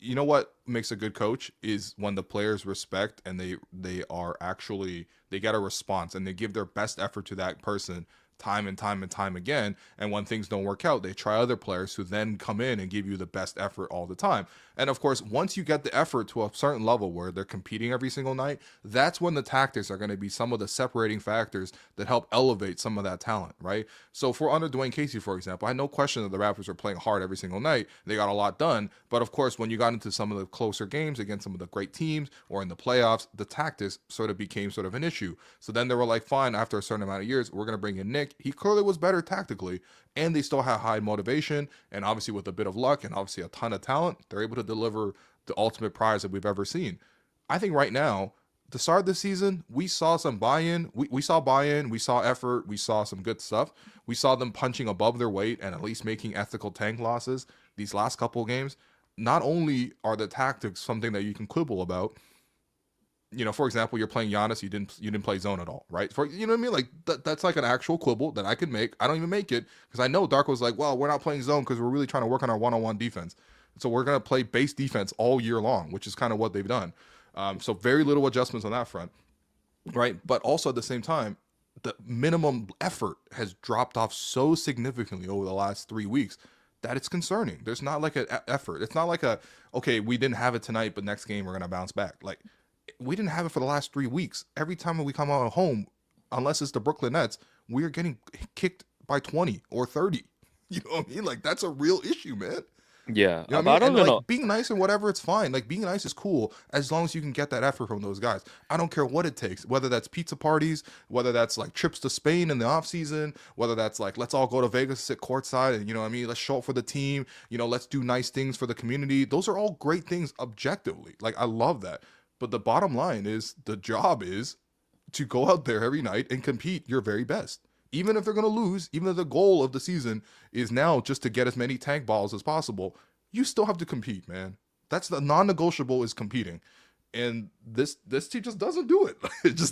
what makes a good coach is when the players respect and they are actually, they get a response and they give their best effort to that person time and time and time again. And when things don't work out, they try other players who then come in and give you the best effort all the time. And of course, once you get the effort to a certain level where they're competing every single night, that's when the tactics are going to be some of the separating factors that help elevate some of that talent, right? So for under Dwayne Casey, for example, I had no question that the Raptors were playing hard every single night. They got a lot done. But of course, when you got into some of the closer games against some of the great teams or in the playoffs, the tactics sort of became sort of an issue. So then they were like, fine, after a certain amount of years, we're going to bring in Nick. He clearly was better tactically, and they still have high motivation, and obviously with a bit of luck and obviously a ton of talent, they're able to deliver the ultimate prize that we've ever seen. I think right now, the start of the season, we saw some buy-in. We saw buy-in. We saw effort. We saw some good stuff. We saw them punching above their weight and at least making ethical tank losses these last couple of games. Not only are the tactics something that you can quibble about, for example, you're playing Giannis, you didn't play zone at all, right? You know what I mean? Like that's like an actual quibble that I could make. I don't even make it because I know Darko's like, well, we're not playing zone because we're really trying to work on our one-on-one defense. So we're gonna play base defense all year long, which is kind of what they've done. So very little adjustments on that front, right? But also at the same time, the minimum effort has dropped off so significantly over the last 3 weeks that it's concerning. There's not like an effort. It's not like okay, we didn't have it tonight, but next game we're gonna bounce back. Like we didn't have it for the last 3 weeks. Every time we come out home, unless it's the Brooklyn Nets, we're getting kicked by 20 or 30. You know what I mean? Like that's a real issue, man. Yeah, You know what I I mean? don't And even like know. being nice and whatever, it's fine. Like being nice is cool as long as you can get that effort from those guys. I don't care what it takes, whether that's pizza parties, whether that's like trips to Spain in the off season, whether that's like let's all go to Vegas, sit courtside, and you know what I mean, let's show up for the team. Let's do nice things for the community. Those are all great things objectively. Like I love that. But the bottom line is the job is to go out there every night and compete your very best. Even if they're going to lose, even if the goal of the season is now just to get as many tank balls as possible, you still have to compete, man. That's the non-negotiable is competing. And this team just doesn't do it.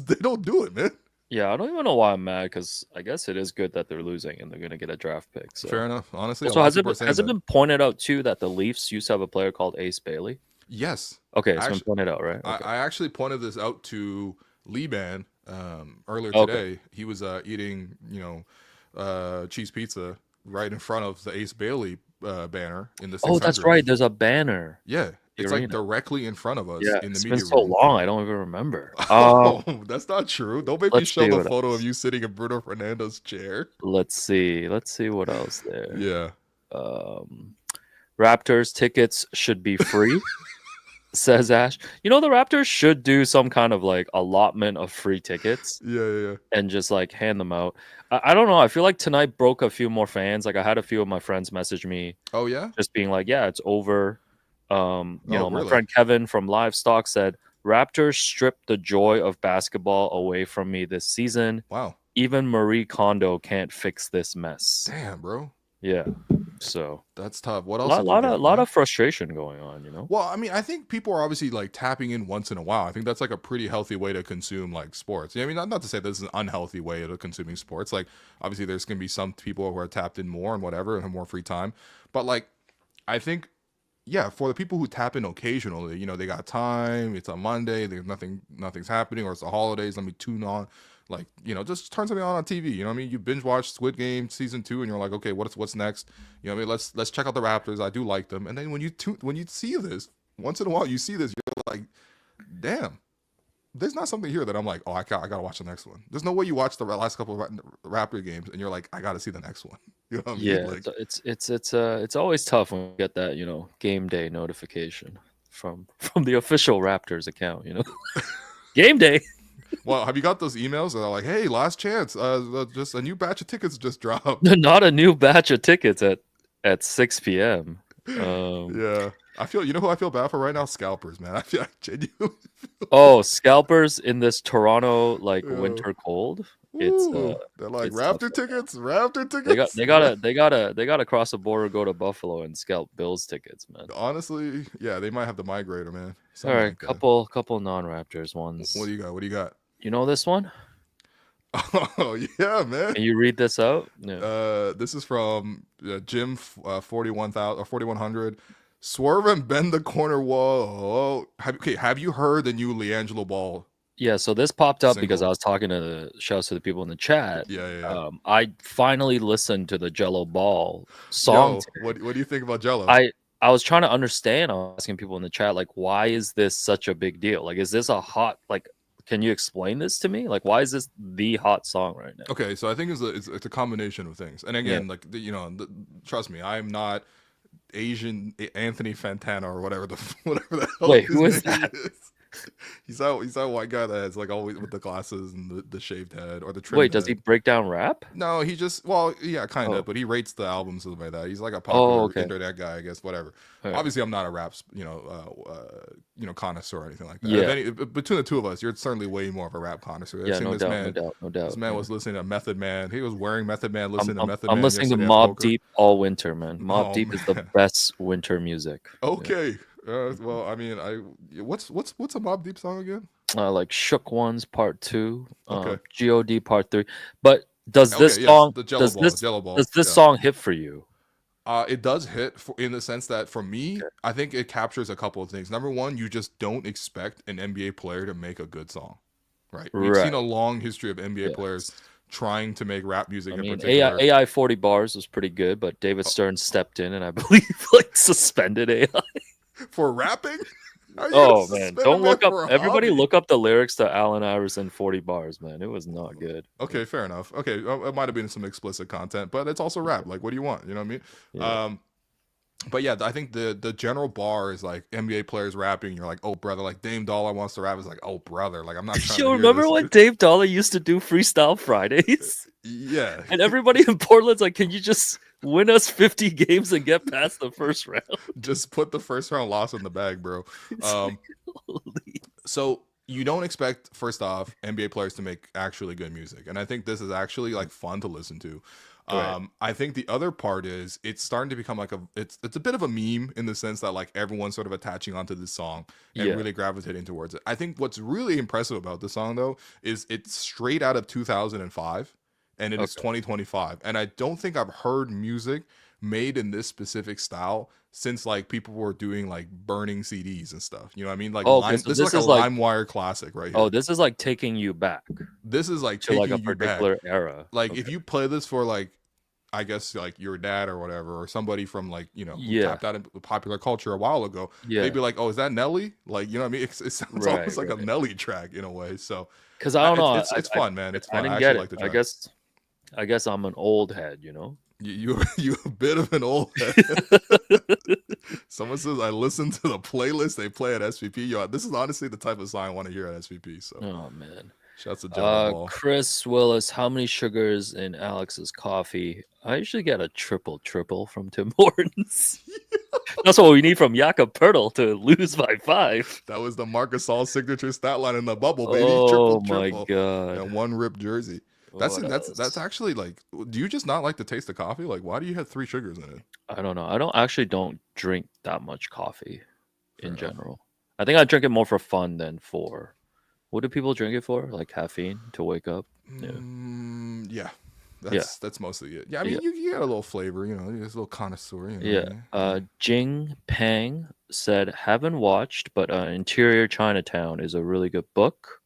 They don't do it, man. Yeah, I don't even know why I'm mad because I guess it is good that they're losing and they're gonna get a draft pick. So. Fair enough. Honestly, Also, has it been pointed out too that the Leafs used to have a player called Ace Bailey? Yes. Okay, it's been pointed out, right? Okay. I actually pointed this out to Liban earlier today. Okay. He was eating, cheese pizza right in front of the Ace Bailey banner in the 600. Oh, that's right. There's a banner. Yeah, it's like arena. directly in front of us Yeah, in the it's media been so room. long, I don't even remember. Oh, that's not true. Don't make me let's show see the what photo else. of you sitting in Bruno Fernando's chair. Let's see what else there. Yeah. Raptors tickets should be free, says Ash. The Raptors should do some kind of like allotment of free tickets Yeah. and just like hand them out. I don't know. I feel like tonight broke a few more fans. Like I had a few of my friends message me Oh, yeah? just being like, yeah, it's over. My really? friend Kevin from Livestock said, Raptors stripped the joy of basketball away from me this season. Wow. Even Marie Kondo can't fix this mess. Damn, bro. Yeah. So That's tough. What a else? lot of frustration going on, Well, I mean, I think people are obviously like tapping in once in a while. I think that's like a pretty healthy way to consume like sports. I mean, not to say this is an unhealthy way of consuming sports. Like, obviously, there's gonna be some people who are tapped in more and whatever and have more free time. But like, I think, yeah, for the people who tap in occasionally, they got time. It's a Monday. There's nothing's happening, or it's the holidays. Let me tune on. Like, just turn something on TV. You know what I mean? You binge watch Squid Game season 2 and you're like, okay, what's next? You know what I mean? Let's check out the Raptors. I do like them. And then when you see this, once in a while you see this, you're like, damn, there's not something here that I'm like, oh, I gotta watch the next one. There's no way you watch the last couple of Raptor games and you're like, I gotta see the next one. You know what I mean? Yeah, Like, it's always tough when you get that, game day notification from the official Raptors account, Game day. well, have you got those emails that are like, hey, last chance, just a new batch of tickets just dropped? Not a new batch of tickets at 6 p.m. Yeah. I feel, who I feel bad for right now? Scalpers, man. I genuinely Oh, scalpers in this Toronto winter cold. It's they're like it's Raptor tough. tickets, Raptor tickets. They gotta cross the border, go to Buffalo, and scalp Bills tickets, man. Honestly, yeah, they might have the migrator, man. All Something right, like that. couple non-Raptors ones. What do you got? You know this one? Oh yeah, man. Can you read this out? Yeah. This is from Jim 41,000 or 4100. Swerve and bend the corner wall. Have you heard the new LiAngelo Ball? Yeah, so this popped up because Single. I was talking to the shouts to the people in the chat. Yeah. I finally listened to the Jello Ball song. Yo, what do you think about Jello? I was trying to understand. I was asking people in the chat, like, why is this such a big deal? Like, is this a hot, like, can you explain this to me? Like, why is this the hot song right now? Okay, so I think it's a combination of things. And again, like, trust me, I'm not Asian Anthony Fantana or whatever the hell Wait, his who is name that? is. He's that white guy that has like always with the glasses and the shaved head or the trimmed Wait, does he head. break down rap? No, he just yeah, kind of, Oh, but he rates the albums stuff like that. He's like a oh, popular okay. internet guy, I guess. Whatever. All right. Obviously, I'm not a rap, connoisseur or anything like that. Yeah. Between the two of us, you're certainly way more of a rap connoisseur. Yeah, I've seen no this doubt, no man. doubt, no doubt. This man Yeah. was listening to Method Man. He was wearing Method Man, listening to Method I'm Man listening to yesterday at Mobb poker. Deep all winter, man. Mobb Oh, Deep is the man. best winter music. Yeah. Okay. Well, I mean, what's a Mobb Deep song again? Like Shook Ones Part 2, Okay. God Part 3. But does Okay, this yes, song the Jello Ball. does this Yeah. song hit for you? It does hit in the sense that for me, Okay. I think it captures a couple of things. Number one, you just don't expect an NBA player to make a good song, right? We've seen a long history of NBA players Yes. trying to make rap music I in mean, particular. AI 40 bars was pretty good, but David Stern stepped in and I believe like suspended AI. For rapping? Are you Oh gonna man, suspend a don't man look up. for a Everybody hobby? look up the lyrics to Allen Iverson 40 bars, man. It was not good. Okay, fair enough. Okay, it might have been some explicit content, but it's also rap. Like, what do you want? You know what I mean? Yeah. But yeah, I think the general bar is like NBA players rapping. You're like, oh brother, like Dame Dollar wants to rap. It's like, oh brother, like I'm not trying Yo, to hear remember this. when Dave Dollar used to do Freestyle Fridays? Yeah, And everybody in Portland's like, can you just win us 50 games and get past the first round? just put the first round loss in the bag, bro. It's like, holy. So you don't expect, first off, NBA players to make actually good music, and I think this is actually like fun to listen to. Right. I think the other part is it's starting to become like it's a bit of a meme in the sense that like everyone's sort of attaching onto this song and Yeah. really gravitating towards it. I think what's really impressive about this song though is it's straight out of 2005 and it is Okay. 2025, and I don't think I've heard music made in this specific style since like people were doing like burning CDs and stuff. You know what I mean? Like Oh, okay, so this this is is like a like LimeWire classic right here. oh, this is like taking you back This is like to like a taking you back. particular era. Like Okay. if you play this for like, I guess like your dad or whatever, or somebody from like, who Yeah. tapped out into popular culture a while ago, Yeah. they'd be like, oh, is that Nelly? Like, you know what I mean? It sounds Right, almost like a right. Nelly track in a way. So Because I don't know. it's fun, man. It's I fun. I didn't actually get like the it. track. I guess I'm an old head, you know? You a bit of an old head. Someone says I listen to the playlist they play at SVP. Yo, this is honestly the type of song I want to hear at SVP. So Oh man. shouts to Jello Ball. Chris Willis, how many sugars in Alex's coffee? I usually get a triple from Tim Hortons. That's what we need from Jakob Pertl to lose by 5. That was the Marc Gasol signature stat line in the bubble, baby. Oh Triple. my god. And one ripped jersey. That's What that's else? actually like. Do you just not like the taste of coffee? Like, why do you have 3 sugars in it? I don't know. I don't drink that much coffee Fair in enough. general. I think I drink it more for fun than for what do people drink it for? Like caffeine to wake up? Yeah. Yeah. That's mostly it. Yeah, I mean, you got a little flavor, you're a little connoisseur. You know Yeah. what I mean? Jing Pang said, haven't watched, but Interior Chinatown is a really good book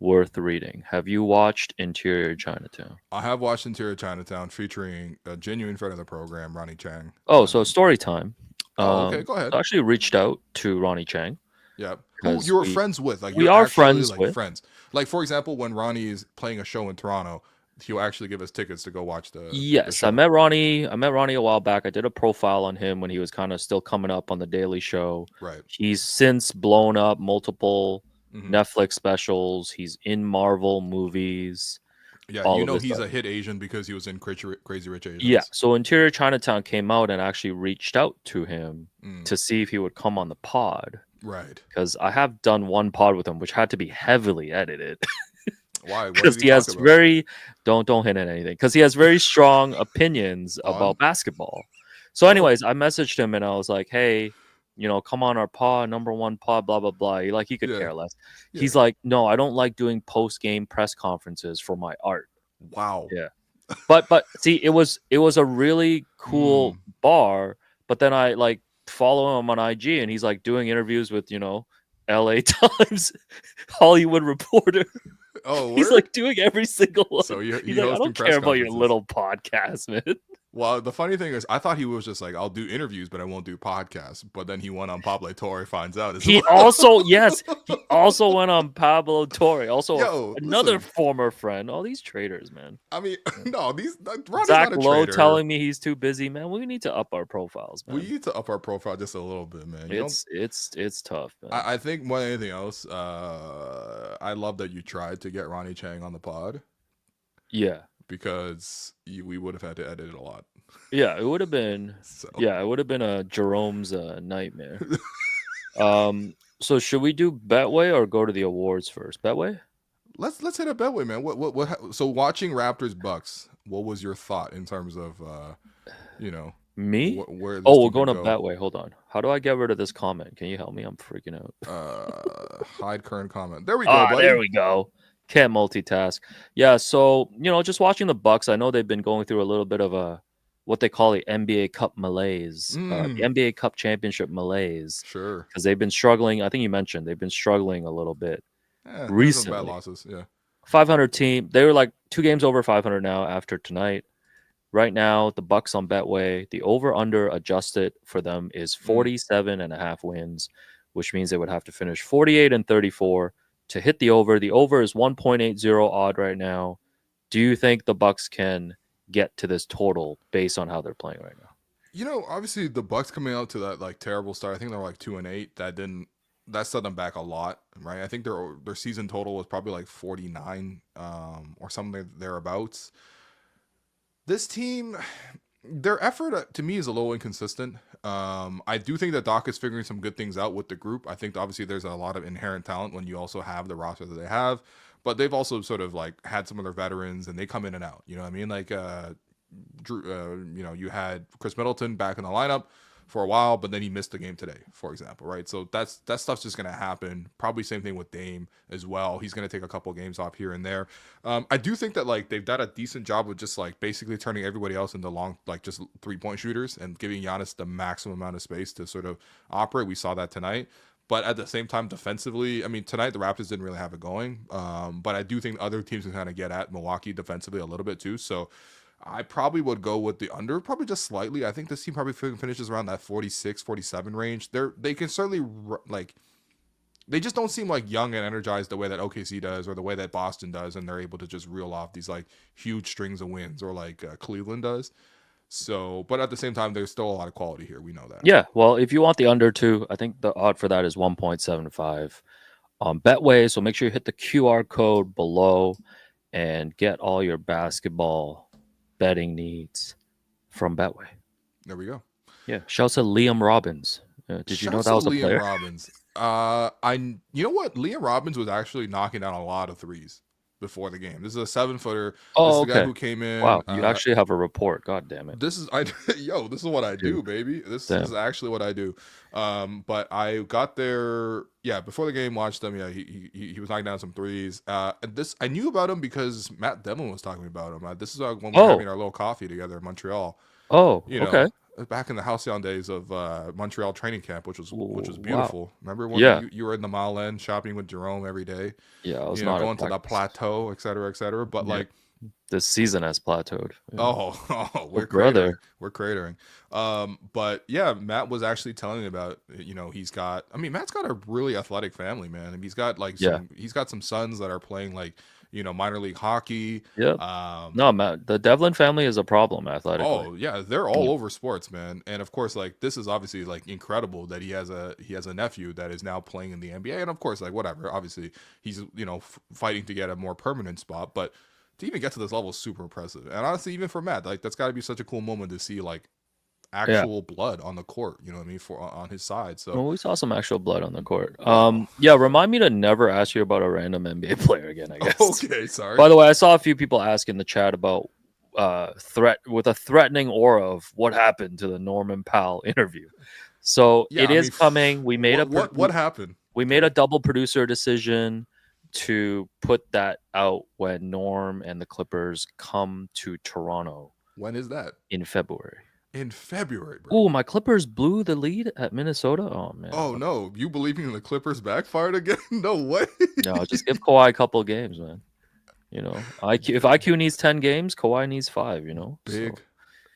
worth reading. Have you watched Interior Chinatown? I have watched Interior Chinatown featuring a genuine friend of the program, Ronnie Chang. Oh, so story time. Okay, go ahead. I actually reached out to Ronnie Chang. Yeah, who 'Cause you were we- friends with. Like we you're are actually, friends like, with. friends. Like for example, when Ronnie is playing a show in Toronto, he'll actually give us tickets to go watch the. Yes, show. I met Ronnie a while back. I did a profile on him when he was kind of still coming up on the Daily Show. Right. He's since blown up multiple Mhm. Netflix specials. He's in Marvel movies. Yeah, all you of know this he's stuff. a hit Asian because he was in Crazy Rich Asians. Yeah, so Interior Chinatown came out and actually reached out to him Mm, to see if he would come on the pod right. because I have done one pod with him, which had to be heavily edited Why? What because did he has talk about? very don't hint at anything because he has very strong opinions On? about basketball. So, Oh. anyways, I messaged him and I was like, "Hey, come on our pod, #1 pod, blah blah blah." He could Yeah. care less. Yeah. He's like, "No, I don't like doing post game press conferences for my art." Wow. Yeah. But see, it was a really cool bar. But then I like follow him on IG, and he's like doing interviews with LA Times, Hollywood Reporter. Oh, He's word? like doing every single one. So you He's like, I hosting don't press care about your conferences. little podcast, man. Well, the funny thing is, I thought he was just like, I'll do interviews, but I won't do podcasts. But then he went on Pablo Torre, finds out. He also went on Pablo Torre, also Yo, another listen. former friend. All these traders, man. I mean, no, Ronnie's Zach not a Lowe trader. telling me he's too busy, man. We need to up our profiles, man. We need to up our profile just a little bit, man. It's tough, man. I think more than anything else, I love that you tried to get Ronnie Chang on the pod. Yeah. Because we would have had to edit it a lot. Yeah, it would have been. So. Yeah, it would have been a Jerome's nightmare. So should we do Betway or go to the awards first? Betway. Let's hit a Betway, man. What? So watching Raptors Bucks, what was your thought in terms of, me? Where we're going to Betway. Hold on. How do I get rid of this comment? Can you help me? I'm freaking out. Hide current comment. There we go, buddy. There we go. Can't multitask. Yeah, so, just watching the Bucks, I know they've been going through a little bit of a, what they call the NBA Cup malaise, the NBA Cup Championship malaise. Sure. Because they've been struggling. I think you mentioned they've been struggling a little bit recently. Bad losses, yeah. 500 team. They were like 2 games over 500 now after tonight. Right now, the Bucks on Betway, the over-under adjusted for them is 47.5 wins, which means they would have to finish 48-34. To hit the over. The over is 1.80 odd right now. Do you think the Bucks can get to this total based on how they're playing right now? Obviously the Bucks coming out to that like terrible start. I think they were like 2-8. That set them back a lot, right? I think their season total was probably like 49 or something thereabouts. This team, their effort to me is a little inconsistent. I do think that Doc is figuring some good things out with the group. I think obviously there's a lot of inherent talent when you also have the roster that they have, but they've also sort of like had some of their veterans and they come in and out. You know what I mean? Like, Drew, you had Chris Middleton back in the lineup for a while, but then he missed the game today, for example, right? So that stuff's just going to happen. Probably same thing with Dame as well. He's going to take a couple of games off here and there. I do think that like they've done a decent job of just like basically turning everybody else into long, like just 3-point shooters and giving Giannis the maximum amount of space to sort of operate. We saw that tonight. But at the same time, defensively, I mean, tonight the Raptors didn't really have it going. But I do think other teams can kind of get at Milwaukee defensively a little bit too. So I probably would go with the under, probably just slightly. I think this team probably finishes around that 46, 47 range. They can certainly, like, they just don't seem like young and energized the way that OKC does or the way that Boston does, and they're able to just reel off these, like, huge strings of wins or, like, Cleveland does. So, but at the same time, there's still a lot of quality here. We know that. Yeah, well, if you want the under too, I think the odd for that is 1.75 on Betway. So make sure you hit the QR code below and get all your basketball betting needs from Betway. There we go. Yeah. Shouts to Liam Robbins. Did you know that was a player? Liam Robbins. You know what? Liam Robbins was actually knocking down a lot of threes before the game. This is a 7-footer. Oh, this is okay. the guy who came in. Wow, you actually have a report. God damn it. This is what I do, baby. This is actually what I do. But I got there, before the game, watched him. Yeah, he was knocking down some threes. And this I knew about him because Matt Devlin was talking about him. This is when we were having our little coffee together in Montreal. Oh, okay. Back in the halcyon days of Montreal training camp, which was beautiful. Wow. Remember when you were in the Mile End shopping with Jerome every day? Yeah, I was not going to the plateau, et cetera, et cetera. But like this season has plateaued. Yeah. We're cratering. But yeah, Matt was actually telling me about, Matt's got a really athletic family, man. And he's got he's got some sons that are playing like, minor league hockey. Yeah. No, Matt, the Devlin family is a problem athletically. Oh yeah, they're all over sports, man. And of course, like this is obviously like incredible that he has a nephew that is now playing in the NBA. And of course, like whatever, obviously he's fighting to get a more permanent spot, but to even get to this level is super impressive. And honestly, even for Matt, like that's got to be such a cool moment to see like actual blood on the court, you know what I mean, for on his side. So we saw some actual blood on the court. Remind me to never ask you about a random NBA player again, I guess. Okay, sorry. By the way, I saw a few people ask in the chat about threatening aura of what happened to the Norman Powell interview. So it is coming. We made what happened? We made a double producer decision to put that out when Norm and the Clippers come to Toronto. When is that? In February. In February, bro. Oh, my Clippers blew the lead at Minnesota. Oh man. Oh no, you believing in the Clippers backfired again? No way. No, just give Kawhi a couple of games, man. If IQ needs 10 games, Kawhi needs 5. Big.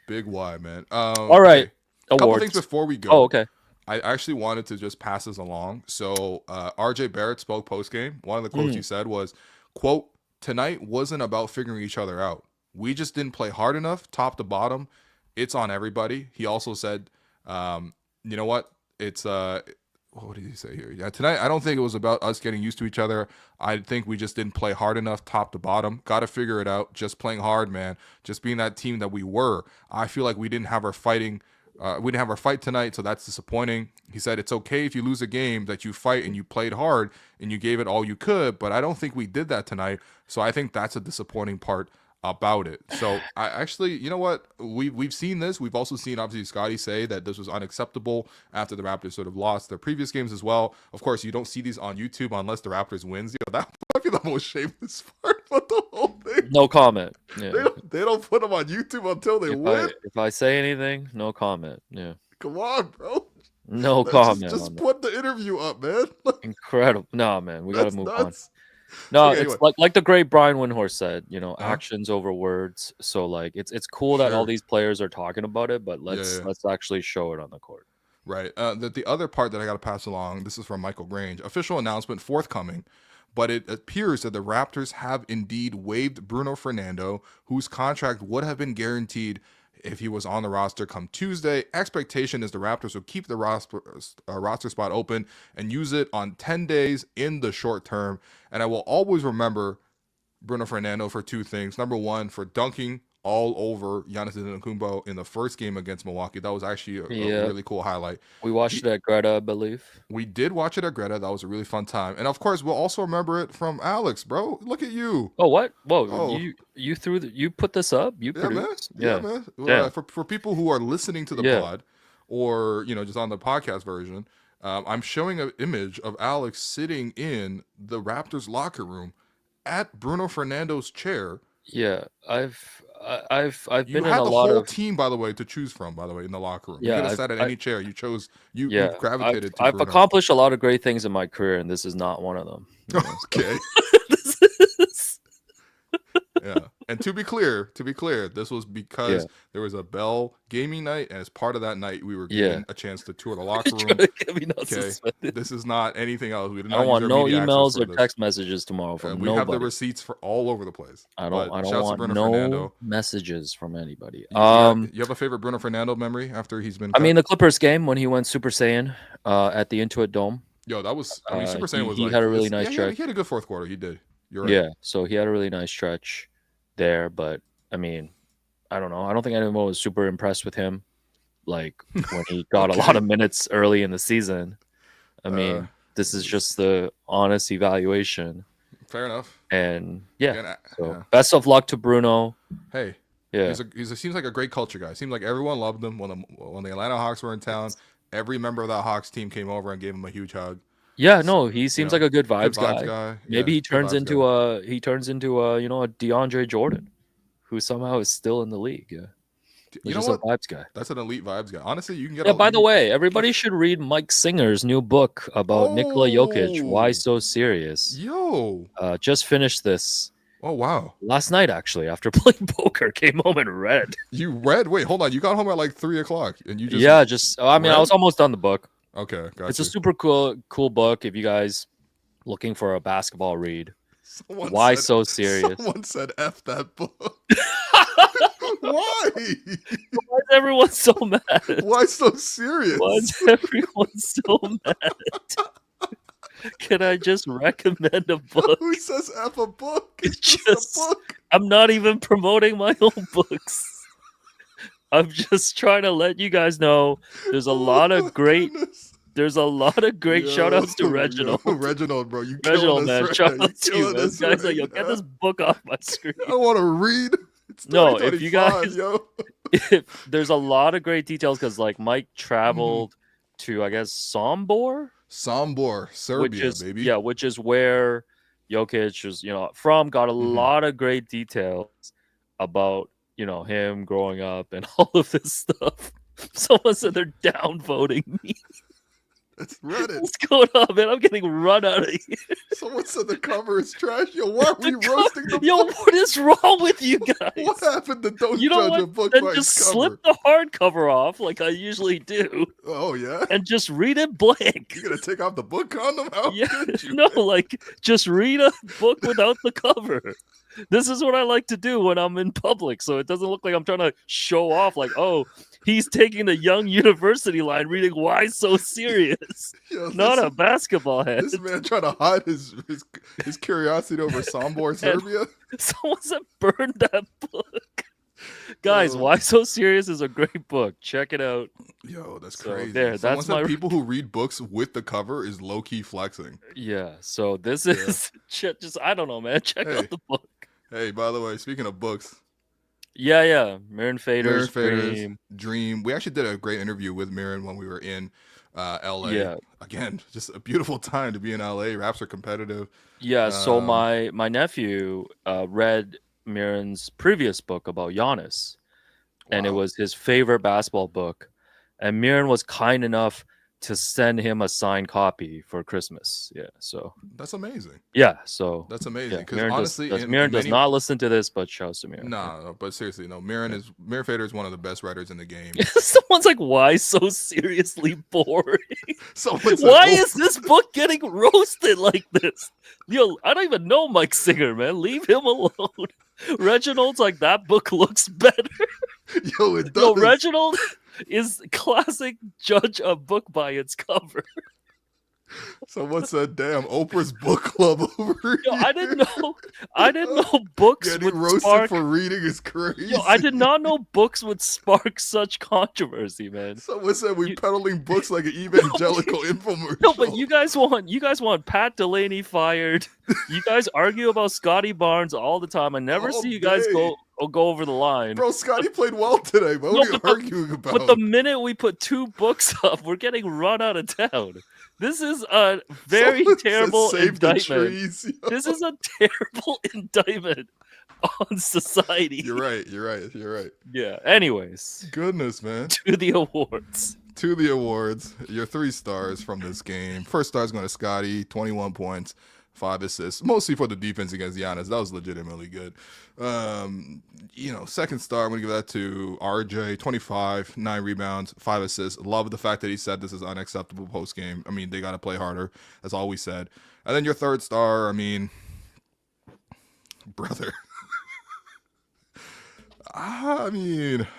Big Y, man. All right, Okay. Couple awards. things before we go. Oh, okay. I actually wanted to just pass this along. So RJ Barrett spoke post game. One of the quotes he said was, quote, "Tonight wasn't about figuring each other out. We just didn't play hard enough, top to bottom. It's on everybody." He also said, you know what? It's what did he say here? Yeah, tonight I don't think it was about us getting used to each other. I think we just didn't play hard enough, top to bottom. Got to figure it out. Just playing hard, man. Just being that team that we were. I feel like we didn't have our fighting. We didn't have our fight tonight, so that's disappointing. He said it's okay if you lose a game that you fight and you played hard and you gave it all you could, but I don't think we did that tonight. So I think that's a disappointing part about it. So I actually, you know what? We've seen this. We've also seen obviously Scottie say that this was unacceptable after the Raptors sort of lost their previous games as well. Of course, you don't see these on YouTube unless the Raptors wins. That might be the most shameless part about the whole thing. No comment. Yeah. They don't put them on YouTube until they win. If I say anything, no comment. Yeah. Come on, bro. No comment. Just put the interview up, man. Incredible. No, man, we got to move nuts. on. No, Okay, it's anyway. like the great Brian Windhorst said, actions over words. So like it's cool that all Sure. these players are talking about it, but let's Yeah. let's actually show it on the court. Right. The other part that I got to pass along, this is from Michael Grange. Official announcement forthcoming, but it appears that the Raptors have indeed waived Bruno Fernando, whose contract would have been guaranteed if he was on the roster come Tuesday. Expectation is the Raptors will keep the roster spot open and use it on 10 days in the short term. And I will always remember Bruno Fernando for two things. Number one, for dunking all over Giannis Antetokounmpo in the first game against Milwaukee. That was actually a really cool highlight. We watched it at Greta, I believe. We did watch it at Greta. That was a really fun time. And of course, we'll also remember it from Alex, bro. Look at you. Oh, what? Whoa, Oh. you threw you put this up? You Yeah, man. produced? Yeah, man. Yeah. For people who are listening to the pod or, just on the podcast version, I'm showing an image of Alex sitting in the Raptors locker room at Bruno Fernando's chair. Yeah, I've You been in had a the lot whole of team, by the way, to choose from, by the way, in the locker room. Yeah, you could have sat at any chair. You chose, you gravitated to I've Bruno. accomplished a lot of great things in my career, and this is not one of them. Okay. This is- Yeah. And to be clear, this was because there was a Bell gaming night, and as part of that night, we were given a chance to tour the locker room. Trying to get me not Okay. suspended. This is not anything else. We did I not don't want use our no media access emails for or this. text messages tomorrow from We have the nobody. receipts for all over the place. I But don't shouts to want Bruno no Fernando. messages from anybody. You have a favorite Bruno Fernando memory after he's been I cut? mean the Clippers game when he went Super Saiyan at the Intuit Dome. Yo, that was Super Saiyan was he like had a really this- nice he stretch. had a good fourth quarter. He did. You're right. Yeah, so he had a really nice stretch there, but I mean, I don't know. I don't think anyone was super impressed with him, like when he got a lot of minutes early in the season. I mean, this is just the honest evaluation. Fair enough. And Yeah, so best of luck to Bruno. Hey, Yeah, seems like a great culture guy. Seems like everyone loved him when the Atlanta Hawks were in town. Every member of that Hawks team came over and gave him a huge hug. yeah. No, he seems like a good vibes, Good guy. Yeah, Maybe he good turns vibes into guy. a DeAndre Jordan, who somehow is still in the league. Yeah, You he's know just what? a vibes guy. That's an elite vibes guy. Honestly, you can get. Yeah, by the way, everybody should read Mike Singer's new book about Nikola Jokic. Why so serious? Yo. Just finished this Oh wow. last night, actually, after playing poker. Came home and read. You read? Wait, hold on. You got home at like 3:00, and you just I mean, I was almost done the book. Okay, gotcha. It's a super cool book if you guys looking for a basketball read. Someone Why said- so serious? Someone said F that book. Why? Why is everyone so mad? Why so serious? Why is everyone so mad? Can I just recommend a book? Who says F a book? It's Just- just a book. I'm not even promoting my own books. I'm just trying to let you guys know there's a lot Oh, of great goodness. there's a lot of great shout outs to Yo, Reginald. Reginald, bro. You Reginald, killing us, man. right? Shout You out to you, killing man. us Guys, right yo, get now. this book off my screen. I want to read. It's No, if you 2025, guys- yo. There's a lot of great details because like Mike traveled to I guess Sombor, Sombor, Serbia, which is baby. which is where Jokic is from. Got a lot of great details about him growing up and all of this stuff. Someone said they're downvoting me. It's Reddit. What's going on, man? I'm getting run out of here. Someone said the cover is trash. Yo, why are we The roasting the Yo, book? what is wrong with you guys? What happened to don't You know judge a what? book Then by just its cover? slip the hardcover off like I usually do, Oh yeah, and just read it blank. you gonna take off the book condom? How Yeah, could you? no, like just read a book without the cover. This is what I like to do when I'm in public, so it doesn't look like I'm trying to show off. Like, oh, he's taking the young university line, reading "Why So Serious?" Yo, Not this, a basketball head. this man trying to hide his curiosity over Sombor, Serbia. Someone said burn that book. Guys, Yo. Why So Serious is a great book. Check it out. Yo, that's So, crazy. there, Someone that's said my- people who read books with the cover is low key flexing. Yeah, so this is just I don't know, man. Check Hey. out the book. Hey, by the way, speaking of books, Yeah. Mirren Mirren Faders, Faders, Dream. We actually did a great interview with Mirren when we were in LA. Yeah. Again, just a beautiful time to be in LA. Raps are competitive. Yeah, so Um, my nephew read Mirren's previous book about Giannis, and it Wow. was his favorite basketball book. And Mirren was kind enough to send him a signed copy for Christmas. Yeah, so That's amazing. so That's amazing. yeah, Because Mirren honestly, does, in Mirren does many- not listen to this, but shouts to Mirren. No, but seriously, no. Mirren Fader is one of the best writers in the game. Someone's like, "Why so seriously boring? Someone said, Why "Oh, is this book getting roasted like this?" Yo, I don't even know Mike Singer, man. Leave him alone. Reginald's like, that book looks better. yo, it Yo, does." Reginald is classic judge a book by its cover. Someone said, "Damn, Oprah's book club over Yo, here." I didn't know books Getting would roasted spark. for reading is crazy. Yo, I did not know books would spark such controversy, man. Someone said we You- peddling books like an evangelical infomercial. No, but you guys want Pat Delaney fired. You guys argue about Scottie Barnes all the time. I never All see you guys day. go over the line. Bro, Scottie played well today. What No, are you but the- arguing about? But the minute we put two books up, we're getting run out of town. This is a very Someone said, terrible "Save the indictment. trees." Yo. This is a terrible indictment on society. You're right. You're right. You're right. Yeah. Anyways, Goodness, man. to the awards. To the awards, your 3 stars from this game. First star is going to Scottie, 21 points, 5 assists, mostly for the defense against Giannis. That was legitimately good. Second star, I'm going to give that to RJ, 25, 9 rebounds, 5 assists. Love the fact that he said this is unacceptable post game. I mean, they got to play harder. That's all we said. And then your third star, I mean, brother. I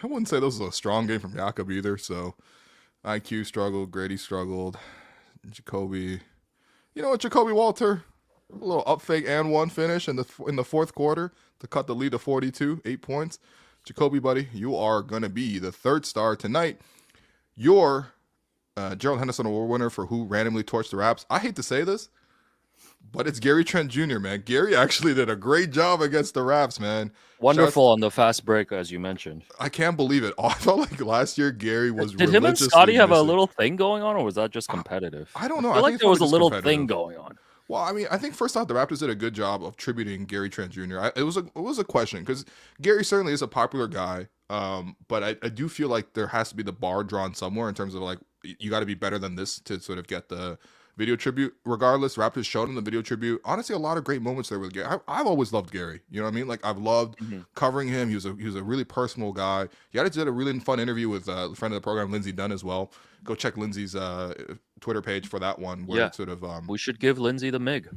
wouldn't say this was a strong game from Jakob either. So IQ struggled, Grady struggled, Jacoby. You know what, Jacoby Walter, a little up fake and one finish in the fourth quarter to cut the lead to 42, 8 points. Jacoby, buddy, you are gonna be the third star tonight. You're Gerald Henderson Award winner for who randomly torched the Raps. I hate to say this, but it's Gary Trent Jr., man. Gary actually did a great job against the Raps, man. Wonderful on the fast break, as you mentioned. I can't believe it. I felt like last year Gary was Did him and religiously Scottie have a missing. little thing going on, or was that just competitive? I don't know. I feel I like think it's there was a probably just little competitive. thing going on. Well, I mean, I think first off, the Raptors did a good job of tributing Gary Trent Jr. It was a question because Gary certainly is a popular guy, but I do feel like there has to be the bar drawn somewhere in terms of like you got to be better than this to sort of get the video tribute. Regardless, Raptors showed him the video tribute. Honestly, a lot of great moments there with Gary. I've always loved Gary. You know what I mean? Like I've loved covering him. He was a really personal guy. He actually did a really fun interview with a friend of the program, Lindsay Dunn, as well. Go check Lindsay's Twitter page for that one. Where Yeah. it sort of We should give Lindsay the MIG.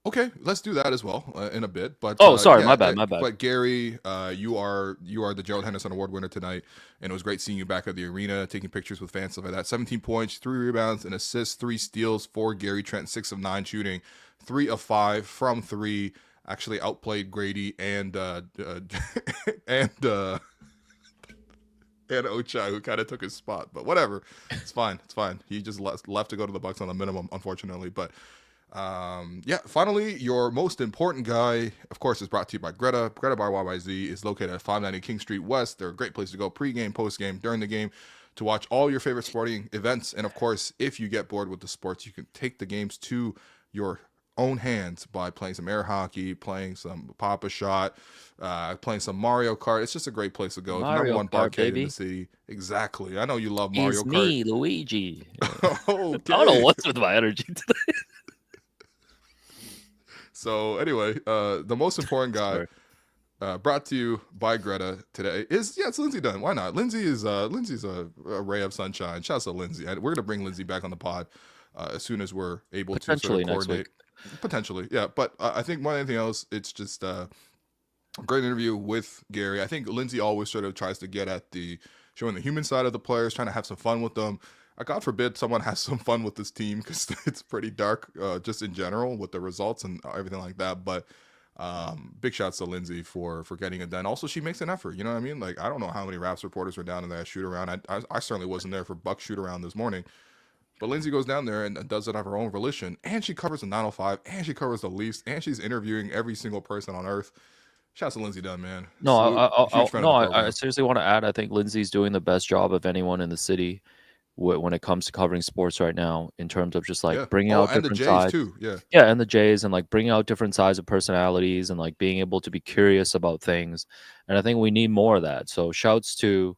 Okay, let's do that as well in a bit. But Sorry, my bad. But Gary, you are the Gerald Henderson Award winner tonight, and it was great seeing you back at the arena, taking pictures with fans, stuff like that. 17 points, 3 rebounds, an assist, 3 steals for Gary Trent, 6 of 9 shooting, 3 of 5 from 3. Actually outplayed Grady and and Ochai, who kind of took his spot. But whatever, it's fine. It's fine. He just left to go to the Bucks on the minimum, unfortunately. But finally, your most important guy, of course, is brought to you by Greta. Greta Bar YYZ is located at 590 King Street West. They're a great place to go pre-game, post-game, during the game to watch all your favorite sporting events. And of course, if you get bored with the sports, you can take the games to your own hands by playing some air hockey, playing some Pop-A-Shot, playing some Mario Kart. It's just a great place to go. It's the number Mario one Kart, barcade in baby. the city. Exactly. I know you love Mario It's Kart. me, Luigi. I Okay. don't know what's with my energy today. So anyway, the most important guy brought to you by Greta today is it's Lindsay Dunn. Why not? Lindsay's a ray of sunshine. Shouts to Lindsay. And we're gonna bring Lindsay back on the pod as soon as we're able to sort Potentially of next coordinate. Potentially, yeah. But I think more than anything else, it's just a great interview with Gary. I think Lindsay always sort of tries to get at the showing the human side of the players, trying to have some fun with them. God forbid someone has some fun with this team because it's pretty dark just in general with the results and everything like that. But big shouts to Lindsay for getting it done. Also, she makes an effort. You know what I mean? Like, I don't know how many Raps reporters were down in that shoot around. I certainly wasn't there for Buck shoot around this morning. But Lindsay goes down there and does it of her own volition. And she covers the 905 and she covers the Leafs and she's interviewing every single person on earth. Shouts to Lindsay Dunn, man. No, I I seriously want to add. I think Lindsay's doing the best job of anyone in the city when it comes to covering sports right now, in terms of just like bringing out different sides. Too. And the Jays, and like bringing out different sides of personalities and like being able to be curious about things. And I think we need more of that. So shouts to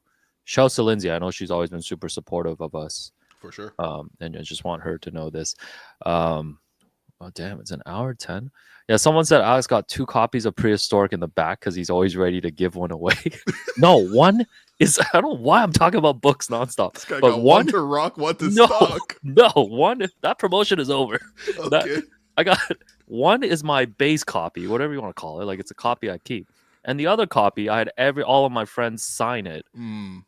Lindsay. I know she's always been super supportive of us. For sure. And I just want her to know this. Oh damn, it's an hour 10. Yeah, someone said Alex got 2 copies of Prehistoric in the back because he's always ready to give one away. No, one is, I don't know why I'm talking about books nonstop. This guy but got one to rock, one to no, stock. No, one, that promotion is over. Okay. I got one is my base copy, whatever you want to call it. Like, it's a copy I keep. And the other copy, I had all of my friends sign it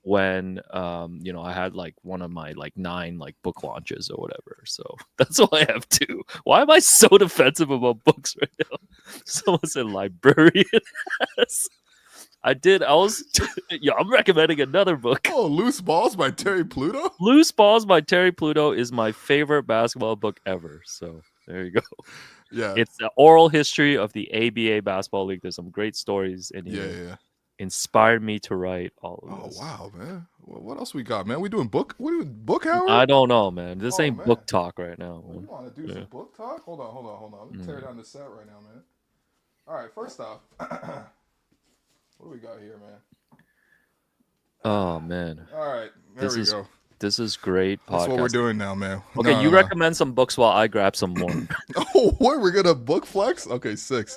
when I had like one of my like 9 like book launches or whatever. So that's why I have 2. Why am I so defensive about books right now? Someone said librarian. I'm recommending another book. Oh, Loose Balls by Terry Pluto? Loose Balls by Terry Pluto is my favorite basketball book ever. So there you go. Yeah. It's the oral history of the ABA Basketball League. There's some great stories in here. Yeah. Inspired me to write all of this. Oh, wow, man. What else we got, man? We doing book hour? I don't know, man. This ain't book talk right now. We want to do some book talk? Hold on. Let me tear down the set right now, man. All right, first off, what do we got here, man? Oh, man. All right, there we go. This is great podcast. That's what we're doing now, man. Okay, you recommend some books while I grab some more. Oh, what? We're going to book flex? Okay, sick.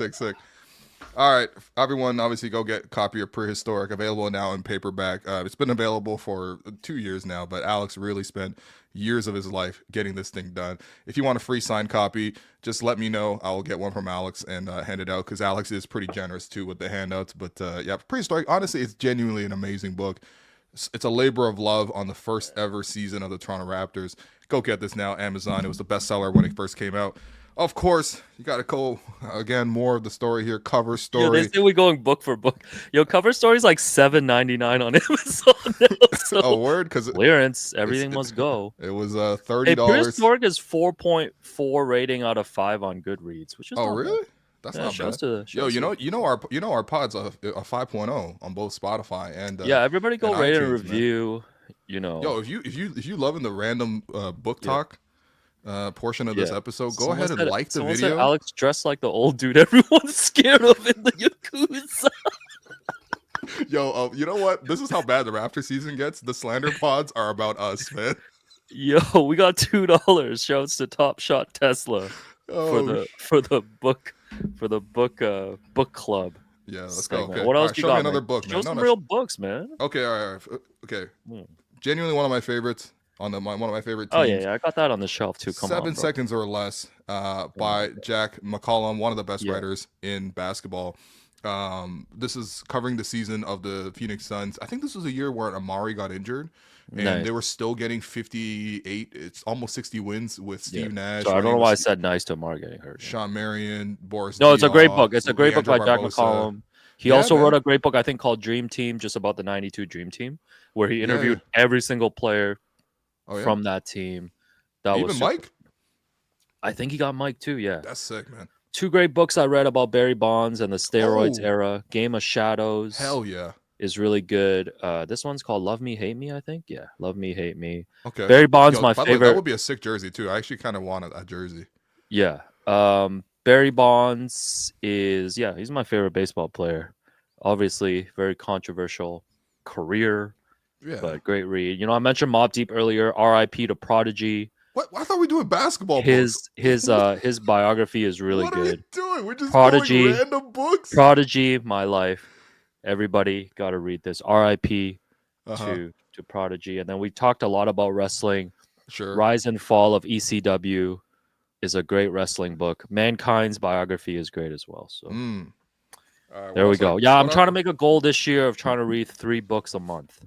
All right, everyone, obviously go get a copy of Prehistoric, available now in paperback. It's been available for 2 years now, but Alex really spent years of his life getting this thing done. If you want a free signed copy, just let me know. I will get one from Alex and hand it out, because Alex is pretty generous, too, with the handouts. But, Prehistoric, honestly, it's genuinely an amazing book. It's a labor of love on the first ever season of the Toronto Raptors. Go get this now, Amazon. It was the bestseller when it first came out. Of course, you got to go, again, more of the story here, cover story. Yo, they say we're going book for book. Yo, cover story's like $7.99 on Amazon now. So oh, word? Because clearance, everything must go. It was $30. Hey, Prehistoric is 4.4 rating out of 5 on Goodreads, which is not really? bad. That's not bad. Yo, you know our pod's a 5.0 on both Spotify and everybody go rate and iTunes, review. Man. Yo, if you loving the random book talk portion of this episode, go ahead and like the video. Said Alex dressed like the old dude everyone's scared of in the Yakuza. Yo, you know what? This is how bad the Raptor season gets. The slander pods are about us, man. Yo, we got $2. Shouts to Top Shot Tesla for the book club. Yeah, let's go. Okay. What else you got? Show me another book, man. Show some real books, man. Okay, all right. Okay. Genuinely one of my favorites on one of my favorite teams. Oh yeah, I got that on the shelf too. Come 7 on, Seconds or Less by Jack McCollum, one of the best writers in basketball. This is covering the season of the Phoenix Suns. I think this was a year where Amari got injured. And they were still getting 58. It's almost 60 wins with Steve Nash. So I don't know why I said nice to Amari getting hurt. Sean Marion, Boris. No, Diaw, it's a great book. It's a great book by Jack Barbosa. McCollum. He also wrote a great book, I think, called Dream Team, just about the '92 Dream Team, where he interviewed every single player from that team. That Even was Mike? I think he got Mike too. Yeah, that's sick, man. 2 great books I read about Barry Bonds and the steroids era. Game of Shadows. Hell yeah. Is really good. This one's called Love Me, Hate Me, I think. Yeah, Love Me, Hate Me. Okay. Barry Bonds, my by the favorite. way, that would be a sick jersey, too. I actually kind of wanted that jersey. Yeah. Barry Bonds is he's my favorite baseball player. Obviously, very controversial career, Yeah. but great read. You know, I mentioned Mobb Deep earlier. R.I.P. to Prodigy. What? I thought we were doing basketball books. His biography is really What good. are we doing? We're just Prodigy, pulling random books. Prodigy, my life. Everybody got to read this. R.I.P. to Prodigy. And then we talked a lot about wrestling. Sure. Rise and Fall of ECW is a great wrestling book. Mankind's biography is great as well. So there we go. I'm trying to make a goal this year of trying to read 3 books a month.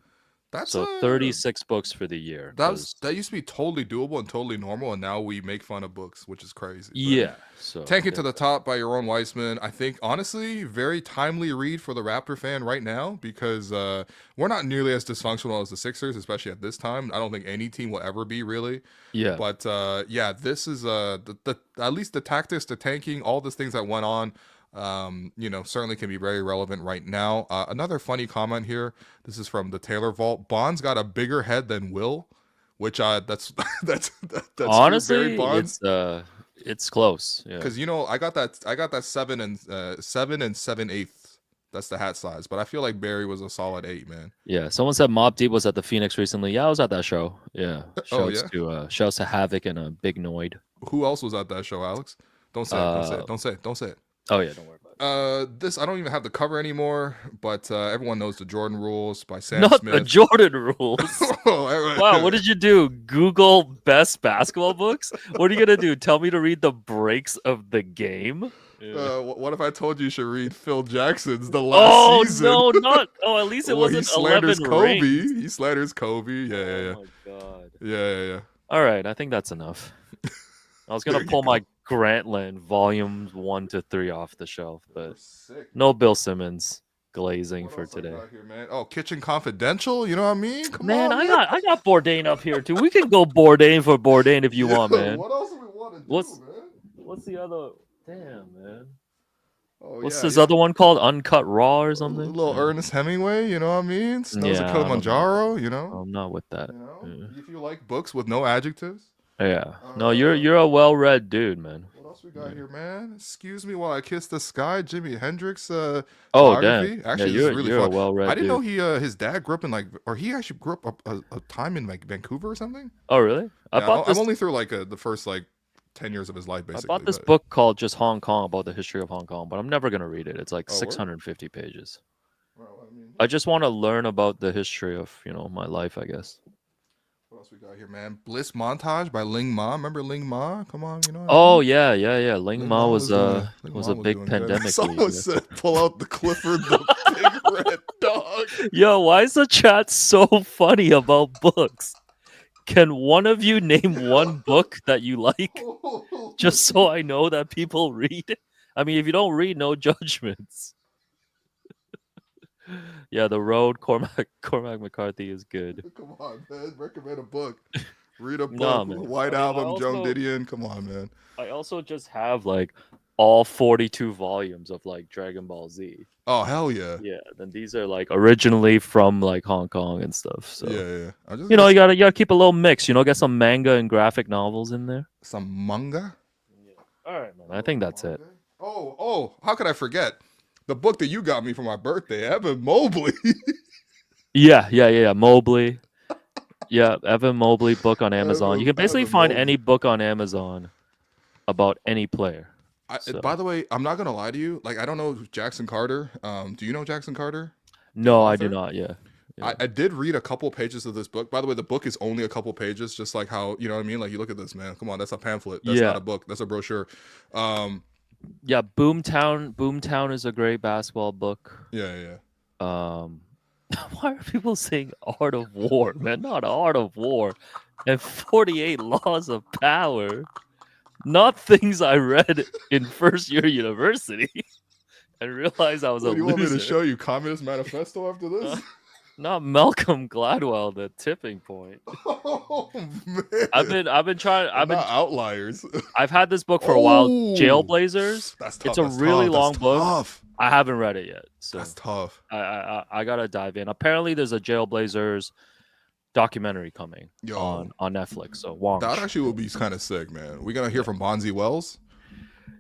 That's so 36 books for the year. That used to be totally doable and totally normal, and now we make fun of books, which is crazy. Yeah. So Tanking to the Top by Yaron Weissman, I think honestly very timely read for the Raptor fan right now, because we're not nearly as dysfunctional as the Sixers, especially at this time. I don't think any team will ever be, really. Yeah. But this is the at least the tactics, the tanking, all these things that went on. Certainly can be very relevant right now. Another funny comment here. This is from the Taylor Vault. Bonds got a bigger head than Will, which that's honestly, Bonds. It's close. Yeah. Because I got that 7 and 7/8. That's the hat size, but I feel like Barry was a solid 8, man. Yeah. Someone said Mobb Deep was at the Phoenix recently. Yeah, I was at that show. Yeah. Shouts to Havoc and a Big Noid. Who else was at that show, Alex? Don't say it. Don't say it. Oh yeah, don't worry about it. This I don't even have the cover anymore, but everyone knows the Jordan Rules by Sam Not Smith. The Jordan Rules. Wow, what did you do? Google best basketball books? What are you gonna do? Tell me to read the breaks of the game? What if I told you should read Phil Jackson's The Last Season? Oh no, not. Oh, at least it wasn't 11 Kobe. rings. He slanders Kobe. Yeah. Oh my god. Yeah. All right, I think that's enough. I was gonna pull my Grantland volumes 1 to 3 off the shelf, but no Bill Simmons glazing for today. Here, man? Oh, Kitchen Confidential. You know what I mean? Come on, I got Bourdain up here too. We can go Bourdain for Bourdain if you want, man. What else do we want to do, man? What's the other? Damn, man. Oh, what's this other one called? Uncut Raw or something? A little Ernest Hemingway, you know what I mean? Snows of Kilimanjaro, you know? I'm not with that. If you like books with no adjectives. Yeah. No, you're a well-read dude, man. What else we got here, man? Excuse me while I kiss the sky. Jimi Hendrix. Oh, biography. damn. Actually, you're really a fun. well-read. I didn't know dude. his dad grew up in he actually grew up a time in Vancouver or something. Oh, really? I'm only through the first 10 years of his life, basically. I bought this book called just Hong Kong, about the history of Hong Kong, but I'm never gonna read it. It's 650 pages. Well, I just want to learn about the history of my life, I guess. What else we got here, man? Bliss Montage by Ling Ma. Remember Ling Ma? Come on, Oh yeah. Ling Ma was a big pandemic. Someone said, "Pull out the Clifford the Big Red Dog." Yo, why is the chat so funny about books? Can one of you name one book that you like, just so I know that people read? I mean, if you don't read, no judgments. Yeah, The Road, Cormac McCarthy is good. Come on, man. Recommend a book. Read a book. Nah, man. White Album, Joan Didion. Come on, man. I also just have all 42 volumes of Dragon Ball Z. Oh, hell yeah. Yeah, then these are originally from Hong Kong and stuff. So yeah. You gotta keep a little mix. Get some manga and graphic novels in there. Some manga. Yeah. All right, man. I think that's it. Oh! How could I forget the book that you got me for my birthday, Evan Mobley? Yeah. Mobley. Yeah, Evan Mobley book on Amazon. You can basically find any book on Amazon about any player. By the way, I'm not gonna lie to you. I don't know Jackson Carter. Do you know Jackson Carter? No, I do not. Yeah. I did read a couple pages of this book. By the way, the book is only a couple pages, just like how, you know what I mean? You look at this, man. Come on, that's a pamphlet. That's not a book. That's a brochure. Yeah, Boomtown is a great basketball book. Yeah. Why are people saying Art of War, man? Not Art of War. And 48 Laws of Power. Not things I read in first year university and realized I was a loser. You want me to show you Communist Manifesto after this? Not Malcolm Gladwell, The Tipping Point. Oh man! I've been trying. Not Outliers. I've had this book for a while. Jailblazers. That's tough. It's a really long book. Tough. I haven't read it yet. So that's tough. I gotta dive in. Apparently, there's a Jailblazers documentary coming on Netflix. So Wong. That actually would be kind of sick, man. We're gonna hear from Bonzi Wells.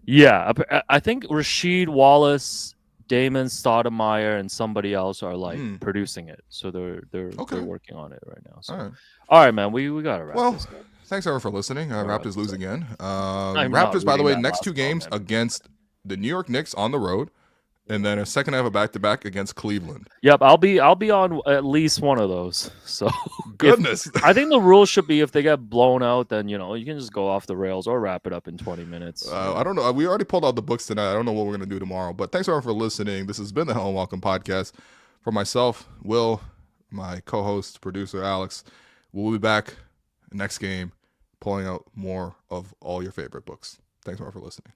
Yeah, I think Rasheed Wallace, Damon Stoudemire, and somebody else are like producing it. So they're working on it right now. So all right, man, we gotta wrap this up. Thanks everyone for listening. Raptors lose again. I'm Raptors, by the way, not next last two games comment. against the New York Knicks on the road, and then a second half of back-to-back against Cleveland. Yep, I'll be on at least one of those. So Goodness. I think the rule should be if they get blown out, then you can just go off the rails or wrap it up in 20 minutes. I don't know. We already pulled out the books tonight. I don't know what we're gonna do tomorrow. But thanks everyone for listening. This has been the Hello and Welcome podcast. For myself, Will, my co-host, producer Alex, we'll be back next game, pulling out more of all your favorite books. Thanks everyone for listening.